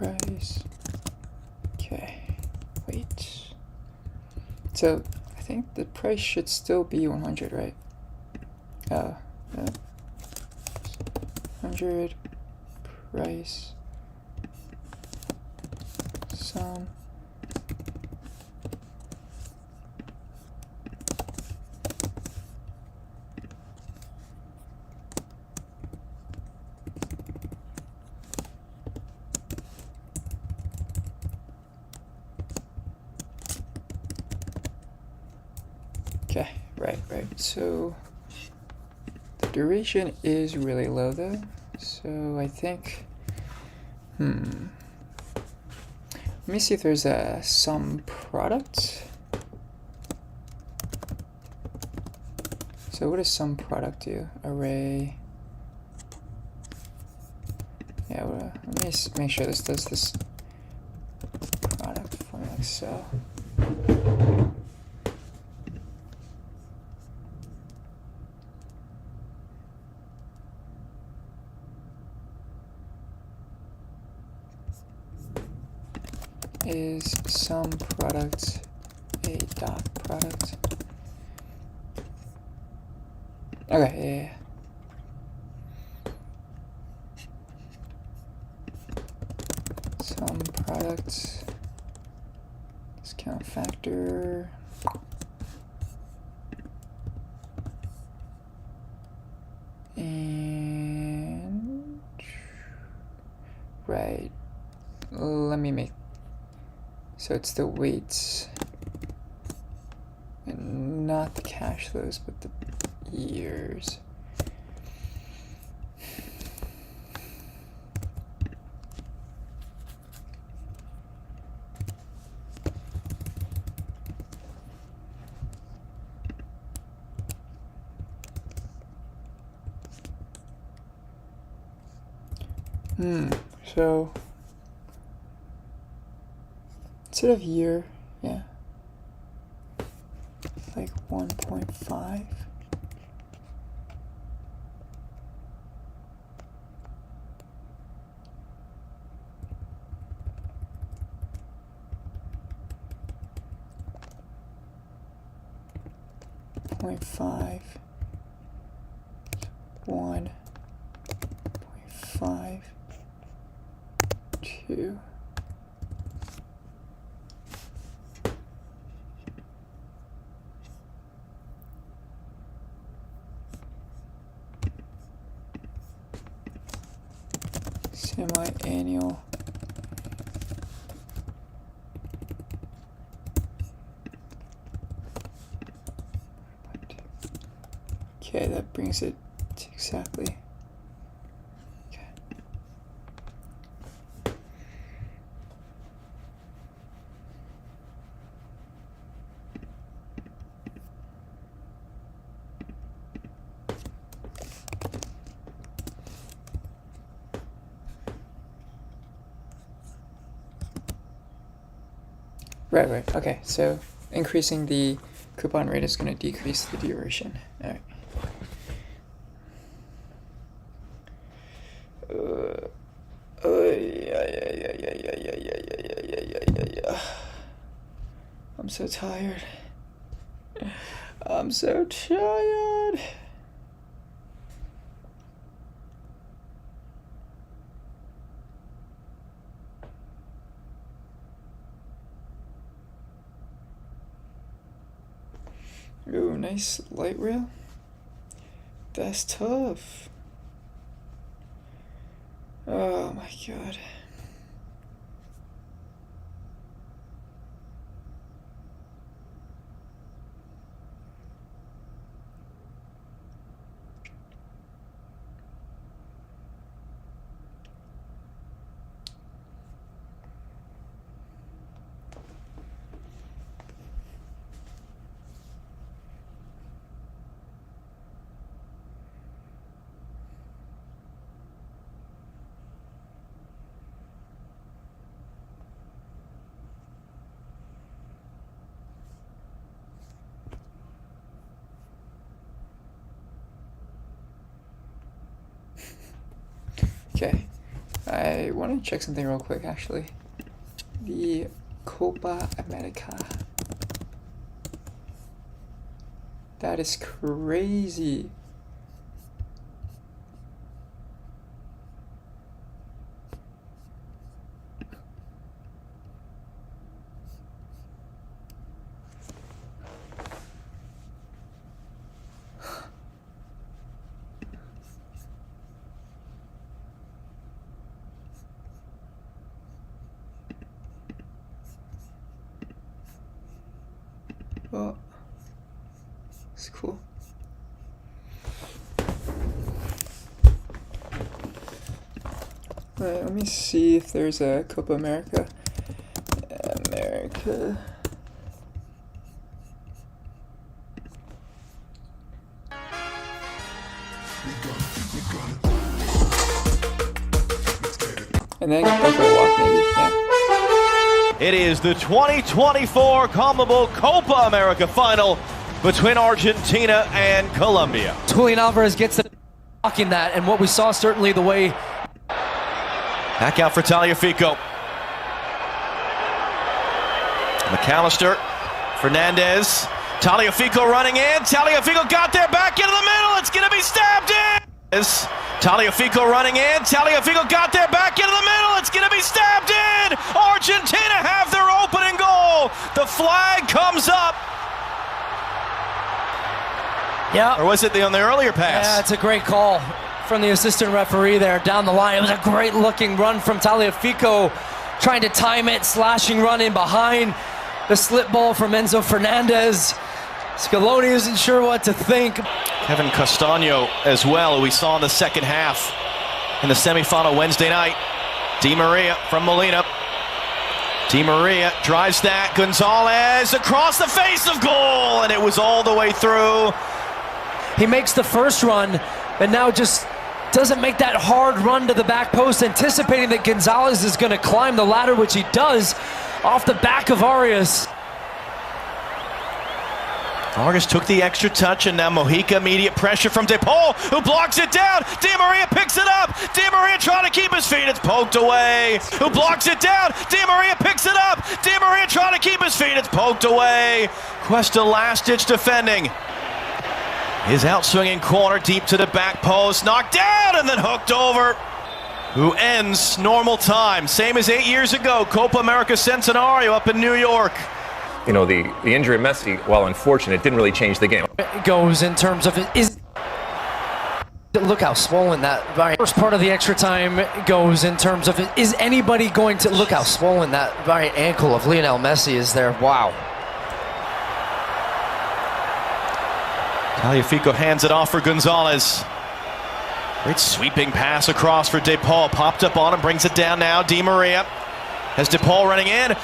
price. Okay, wait. So I think the price should still be 100, right? 100 price sum. Okay, right. So the duration is really low though. So I think, let me see if there's a sum product. So what does sum product do? Array. Yeah, well, let me make sure this does this product for Excel. Is sum product a dot product? Okay, yeah. Sum product discount factor. And right, let me make, so it's the weights and not the cash flows, but the years. So instead of year, yeah, like 1.5. Point 1.5 2. Semi-annual. Okay, that brings it to exactly. Okay. Right. Okay, so increasing the coupon rate is going to decrease the duration. All right. I'm so tired. I'm so tired. Ooh, nice light rail. That's tough. Oh my god. Okay. I want to check something real quick, actually. The Copa America. That is crazy. Well, it's cool. Alright, let me see if there's a Copa America. And then go for a walk, maybe. Yeah. It is the 2024 CONMEBOL Copa America final between Argentina and Colombia. Julian Alvarez gets the blocking that, and what we saw certainly the way. Back out for Tagliafico. McAllister, Fernandez, Tagliafico running in. Tagliafico got there, back into the middle. It's going to be stabbed in. Tagliafico running in. Tagliafico got there, back into the middle. It's going to be stabbed in. Argentina have their opening goal. The flag comes up. Yeah. Or was it on the earlier pass? Yeah, it's a great call from the assistant referee there down the line. It was a great looking run from Tagliafico, trying to time it, slashing run in behind. The slip ball from Enzo Fernandez. Scaloni isn't sure what to think. Kevin Castaño as well, who we saw in the second half in the semifinal Wednesday night. Di Maria from Molina. Di Maria drives that. Gonzalez across the face of goal, and it was all the way through. He makes the first run, and now just doesn't make that hard run to the back post, anticipating that Gonzalez is going to climb the ladder, which he does off the back of Arias. Vargas took the extra touch, and now Mojica, immediate pressure from De Paul, who blocks it down. Di Maria picks it up. Di Maria trying to keep his feet. It's poked away. Who blocks it down? Di Maria picks it up. Di Maria trying to keep his feet. It's poked away. Cuesta last-ditch defending. His outswinging corner deep to the back post. Knocked down and then hooked over. Who ends normal time. Same as 8 years ago. Copa America Centenario up in New York. You know, the injury of Messi, while unfortunate, didn't really change the game. It goes in terms of look how swollen that first part of the extra time goes in terms of is anybody going to look how swollen that right ankle of Lionel Messi is there. Wow. Tagliafico hands it off for Gonzalez. Great sweeping pass across for De Paul. Popped up on him, brings it down now. Di Maria has De Paul running in.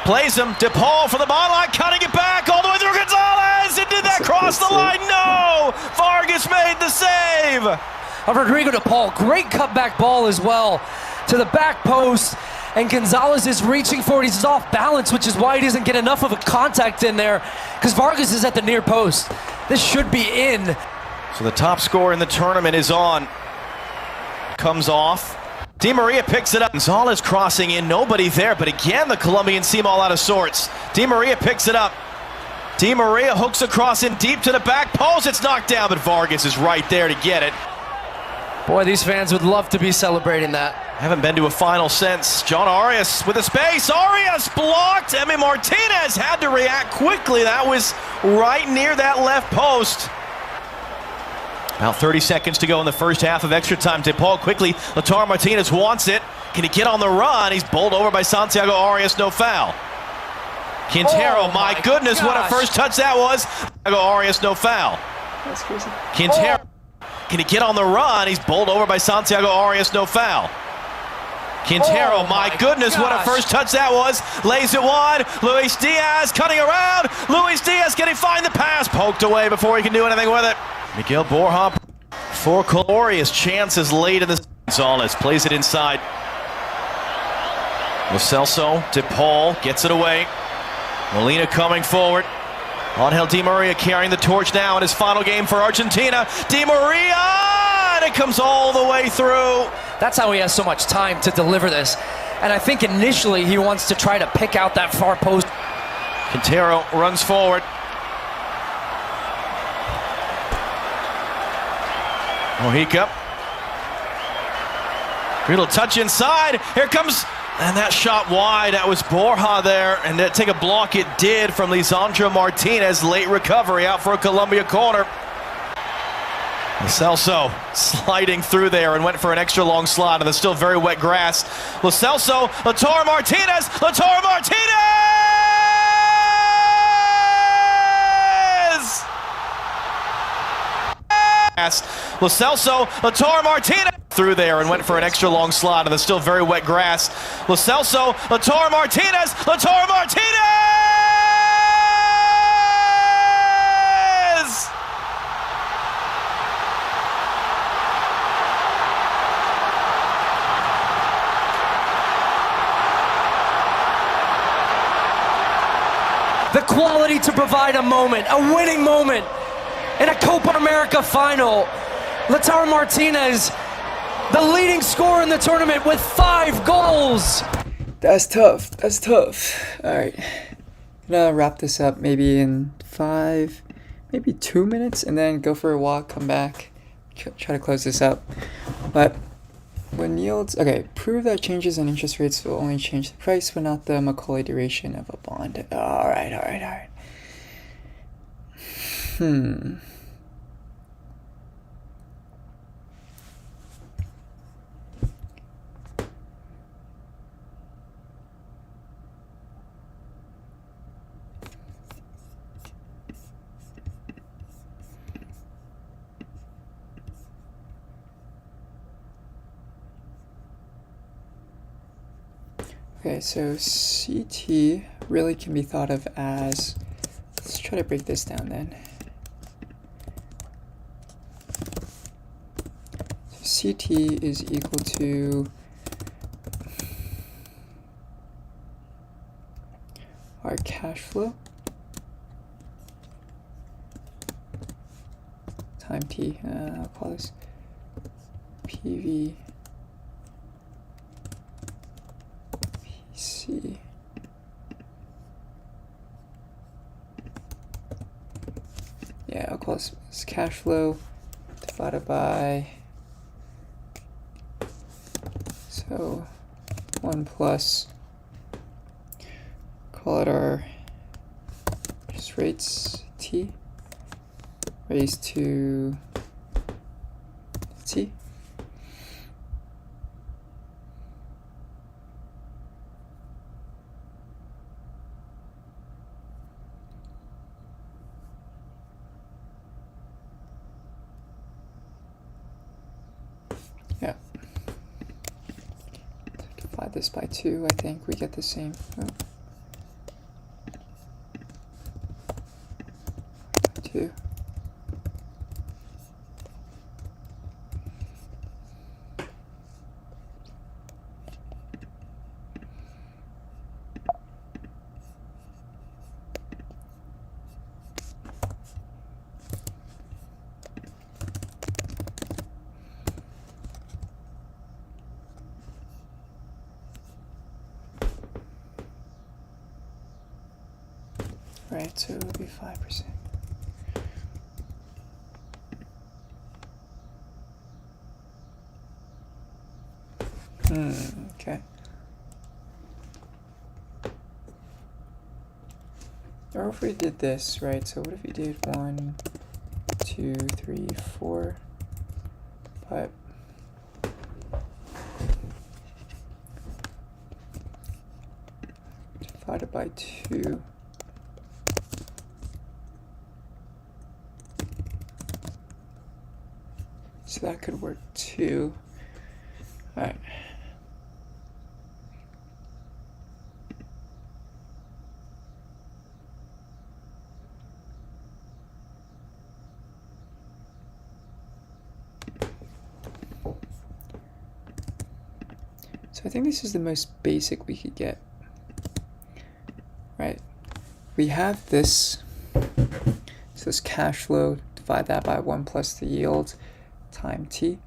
Plays him. De Paul for the byline, cutting it back all the way through Gonzalez. And did that cross the line? No! Vargas made the save. Rodrigo De Paul, great cutback ball as well to the back post. And Gonzalez is reaching for it. He's off balance, which is why he doesn't get enough of a contact in there, because Vargas is at the near post. This should be in. So the top scorer in the tournament is on. Comes off. Di Maria picks it up. Gonzalez crossing in, nobody there, but again the Colombians seem all out of sorts. Di Maria picks it up. Di Maria hooks across in deep to the back post. It's knocked down, but Vargas is right there to get it. Boy, these fans would love to be celebrating that. Haven't been to a final since. John Arias with a space. Arias blocked. Emi Martinez had to react quickly. That was right near that left post. About 30 seconds to go in the first half of extra time. De Paul quickly. Lautaro Martinez wants it. Can he get on the run? He's bowled over by Santiago Arias. No foul. Quintero, oh my goodness, what a first touch that was. Santiago Arias, no foul. That's crazy. Quintero. Can he get on the run? He's bowled over by Santiago Arias. No foul. Quintero, my goodness, what a first touch that was. Lays it wide. Luis Diaz cutting around. Luis Diaz, can he find the pass? Poked away before he can do anything with it. Miguel Borja for glorious chances late in the Gonzalez plays it inside. Lo Celso, De Paul gets it away. Molina coming forward. Angel Di Maria carrying the torch now in his final game for Argentina. Di Maria, and it comes all the way through. That's how he has so much time to deliver this. And I think initially he wants to try to pick out that far post. Quintero runs forward. Mojica. Little touch inside. Here comes, and that shot wide. That was Borja there, and to take a block it did from Lisandro Martinez. Late recovery out for a Colombia corner. Celso sliding through there and went for an extra long slot on the still very wet grass. Lo Celso, Lautaro Martinez, Lautaro Martinez! Lo Celso, Lautaro Martinez through there and went for an extra long slot on the still very wet grass. Lo Celso, Lautaro Martinez, Lautaro Martinez! The quality to provide a moment, a winning moment in a Copa America final. Lautaro Martinez, the leading scorer in the tournament with 5 goals. That's tough. That's tough. All right. Gonna wrap this up maybe in 5, maybe 2 minutes, and then go for a walk, come back, try to close this up. But when yields, okay, prove that changes in interest rates will only change the price, but not the Macaulay duration of a bond. All right. Okay, so CT really can be thought of as, let's try to break this down then. So CT is equal to our cash flow time T, I'll call this PV PC. Yeah, I'll call this cash flow divided by, so 1 plus, call it our just rates T raised to T. Yeah. Divide this by 2, I think we get the same. Oh. 2. Right, so it would be 5%. Okay. Or if we did this, right? So what if we did 1, 2, 3, 4, 5. Divided by 2. So that could work too. All right. So I think this is the most basic we could get. Right. We have this. So this cash flow, divide that by 1 plus the yield time T.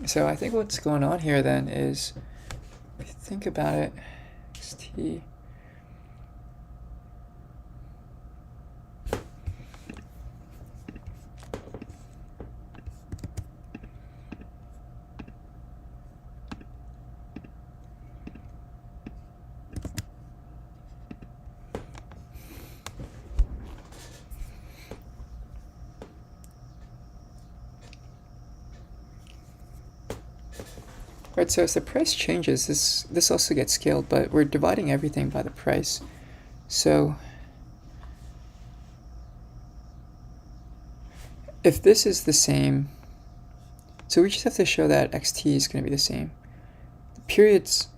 So I think what's going on here then is, if you think about it, XT. Right, so as the price changes, this also gets scaled, but we're dividing everything by the price. So if this is the same, so we just have to show that xt is going to be the same. The periods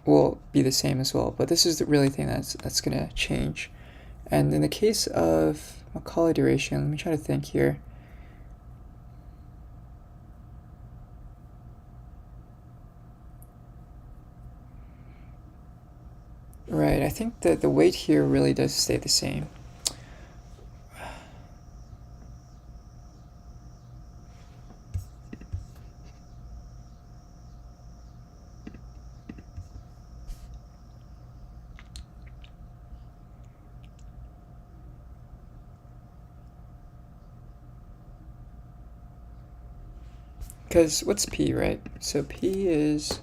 will be the same as well, but this is the really thing that's going to change. And in the case of Macaulay duration, let me try to think here. Right, I think that the weight here really does stay the same. Because what's P, right? So P is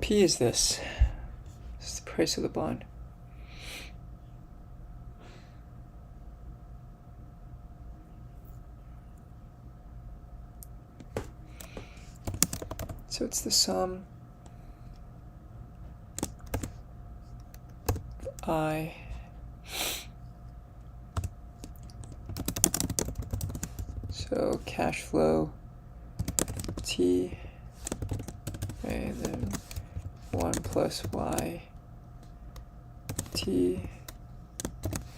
P is this. This is the price of the bond. So it's the sum of I so cash flow T and then 1 plus Y T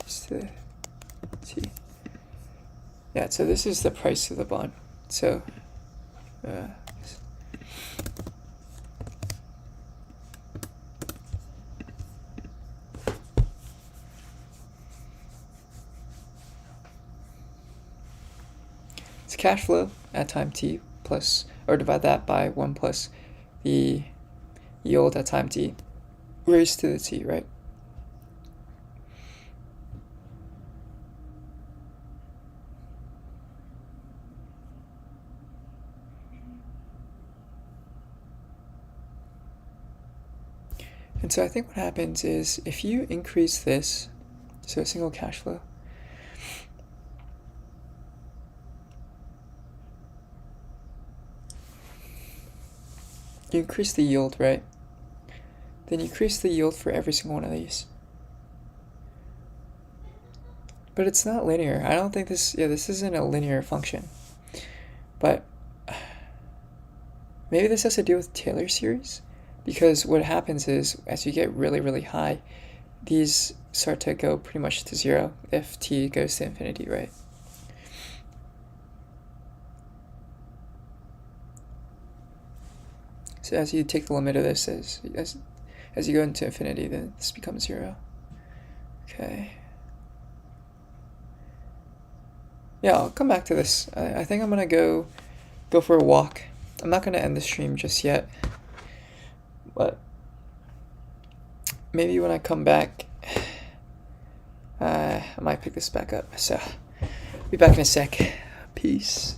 is the T. Yeah, so this is the price of the bond. So it's cash flow at time t plus, or divide that by 1 plus the yield at time t raised to the t, right? And so I think what happens is if you increase this, so a single cash flow, you increase the yield, right? Then you increase the yield for every single one of these. But it's not linear. I don't think this isn't a linear function. But maybe this has to do with Taylor series, because what happens is as you get really, really high, these start to go pretty much to 0 if t goes to infinity, right? So as you take the limit of this, as you go into infinity, then this becomes 0. Okay. Yeah, I'll come back to this. I think I'm gonna go for a walk. I'm not gonna end the stream just yet, but maybe when I come back, I might pick this back up. So, be back in a sec. Peace.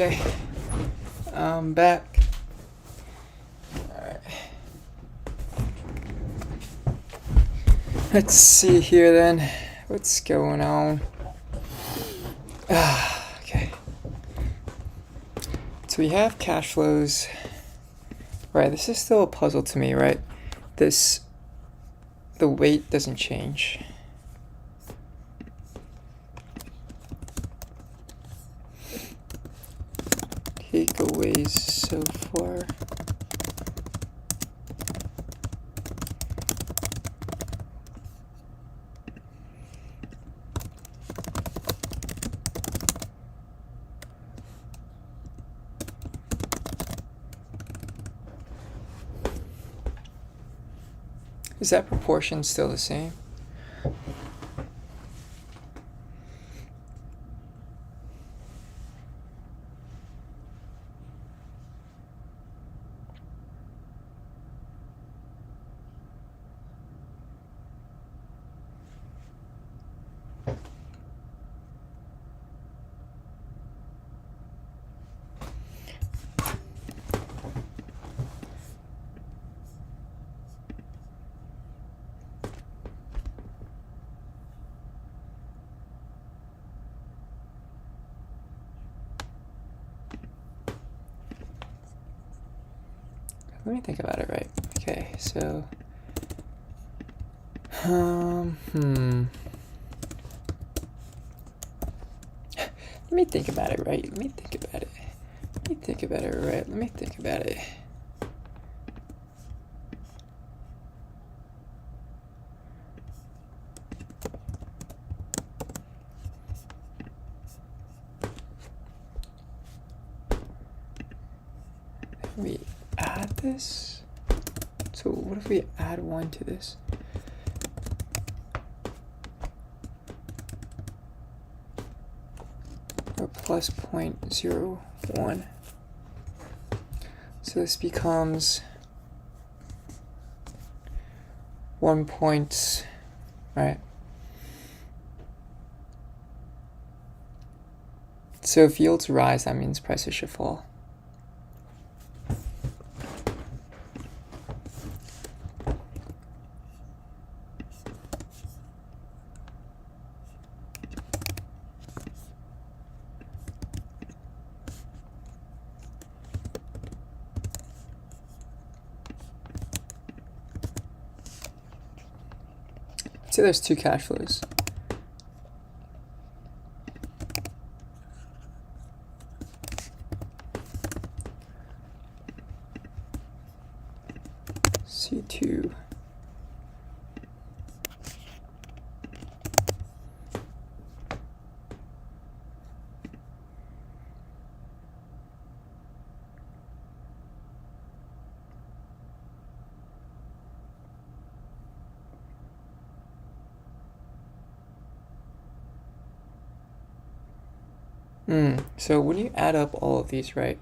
Okay, I'm back. Alright. Let's see here then. What's going on? Okay. So we have cash flows. Right, this is still a puzzle to me, right? The weight doesn't change. Takeaways so far. Is that proportion still the same? Let me think about it, right? Okay, so let me think about it, right? Let me think about it. Let me think about it, right? Let me think about it. We add this. So what if we add 1 to this? Or plus 0.01. So this becomes 1 point, right? So if yields rise, that means prices should fall. So there's 2 cash flows. C2. So when you add up all of these, right?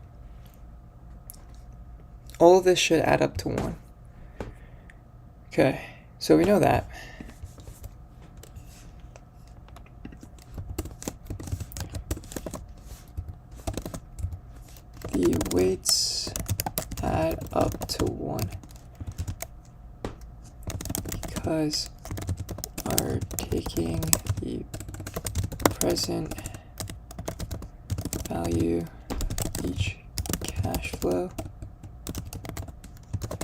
All of this should add up to 1. Okay, so we know that. The weights add up to 1 because are taking the present value of each cash flow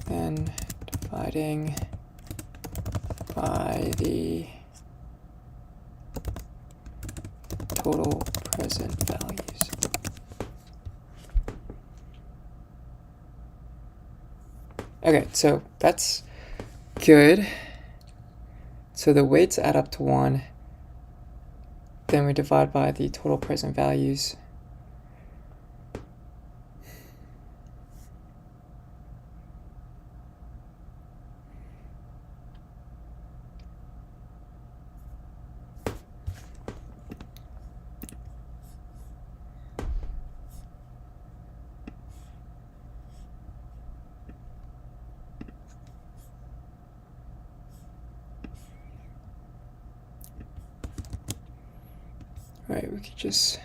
and dividing by the total present values. Okay, so that's good. So the weights add up to 1. Then we divide by the total present values. Right, we could just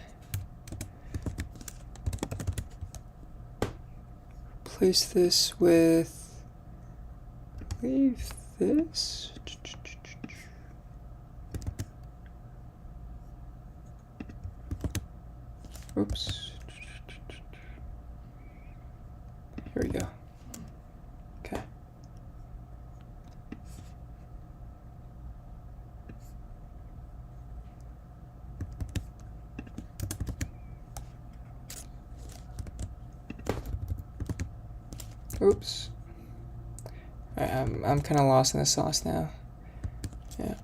replace this with, I believe, this. Oops. Here we go. Okay. Oops. I'm kind of lost in the sauce now. Yeah.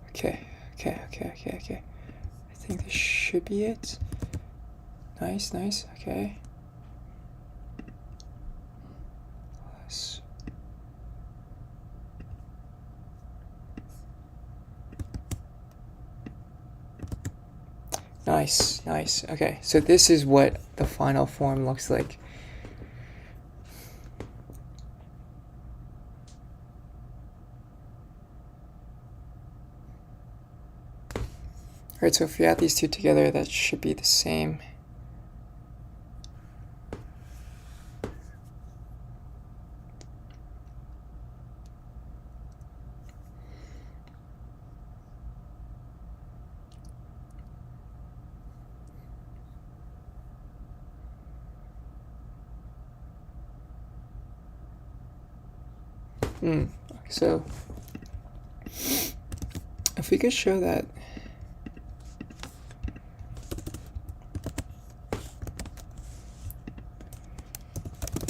Okay. I think this should be it. Nice, okay. Nice. Okay, so this is what the final form looks like. Alright, so if you add these two together, that should be the same. So if we could show that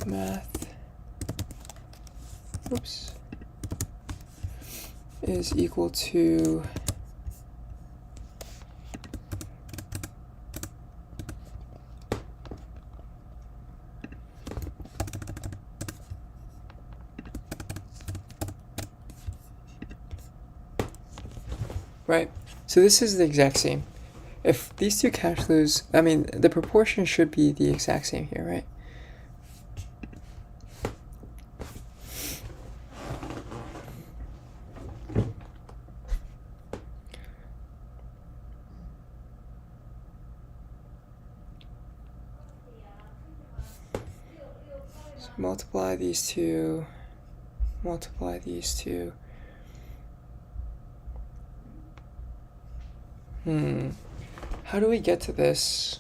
math, is equal to right. So this is the exact same. If these two cash flows, I mean, the proportion should be the exact same here, right? So multiply these two. How do we get to this?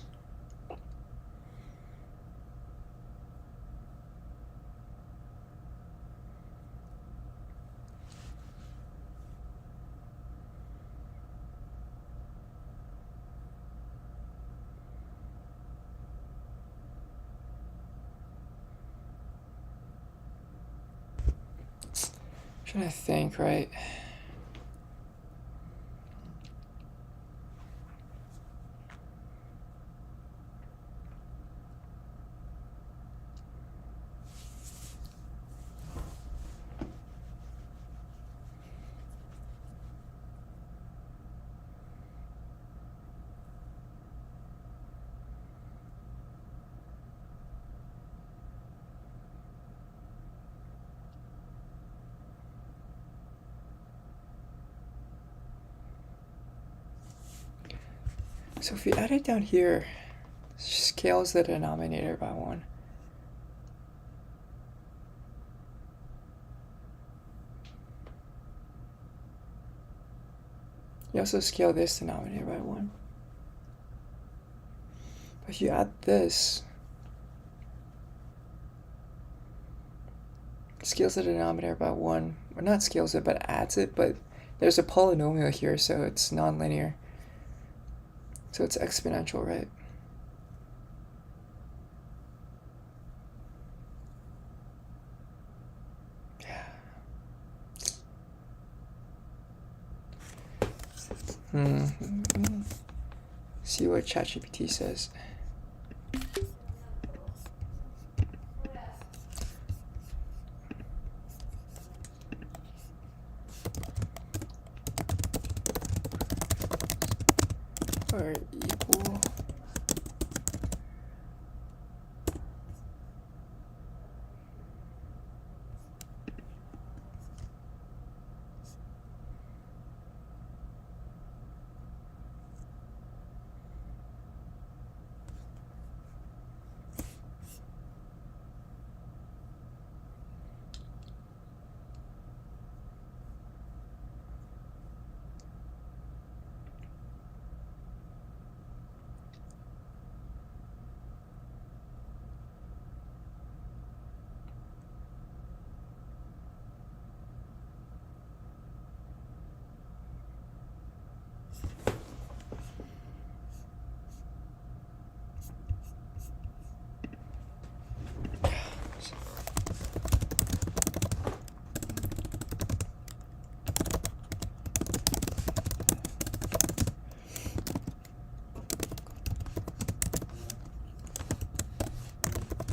Trying to think, right? So if we add it down here, scales the denominator by 1. You also scale this denominator by 1. But if you add this, scales the denominator by 1. Or not scales it, but adds it, but there's a polynomial here, so it's nonlinear. So it's exponential, right? Yeah. See what ChatGPT says. Are equal.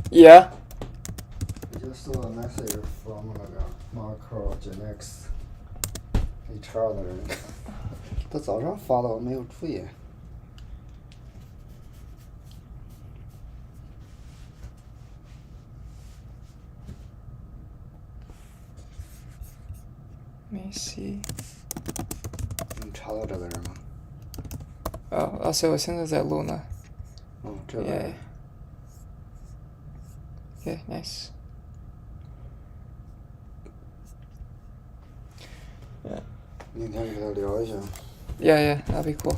Yeah. I just saw a message from Marco Genex HR 的人，他早上发的，我没有注意。Let me see. 你查到这个人吗？哦，所以我现在在录呢。嗯，这个人。Yeah, nice. Yeah. 明天跟他聊一下。Yeah, that'll be cool.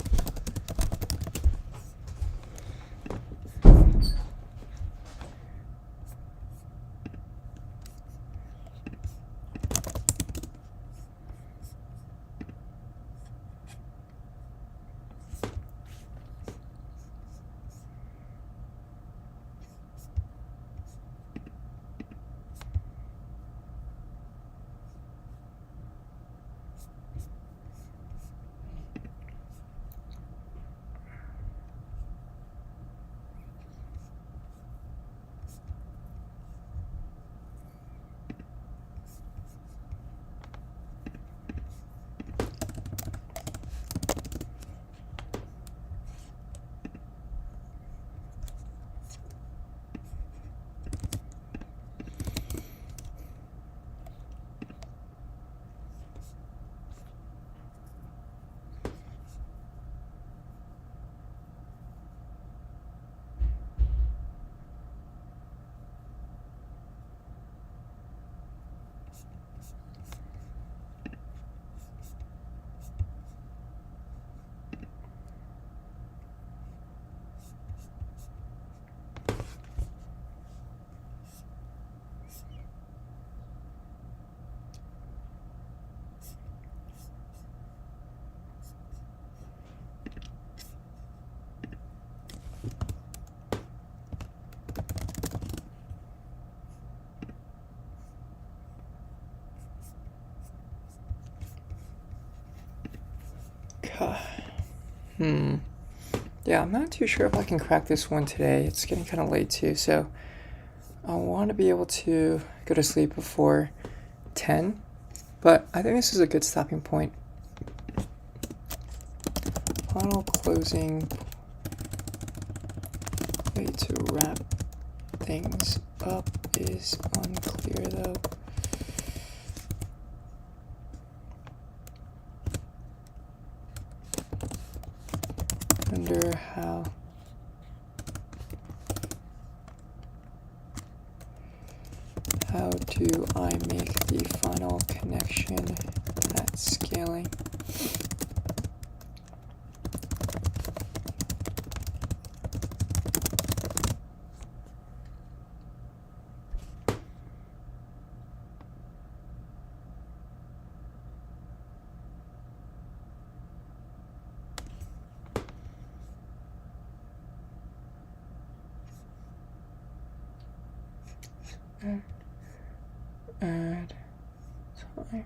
Yeah, I'm not too sure if I can crack this one today. It's getting kind of late too, so I want to be able to go to sleep before 10, but I think this is a good stopping point. Final closing way to wrap things up is unclear though. Wonder how do I make the final connection at scaling? Add times.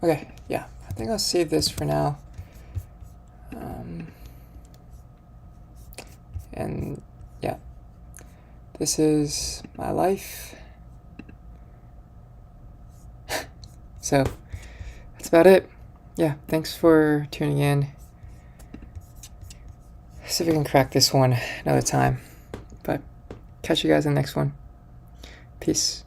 Okay, yeah, I think I'll save this for now. And yeah, this is my life. So that's about it. Yeah, thanks for tuning in. See if we can crack this one another time. But catch you guys in the next one. Peace.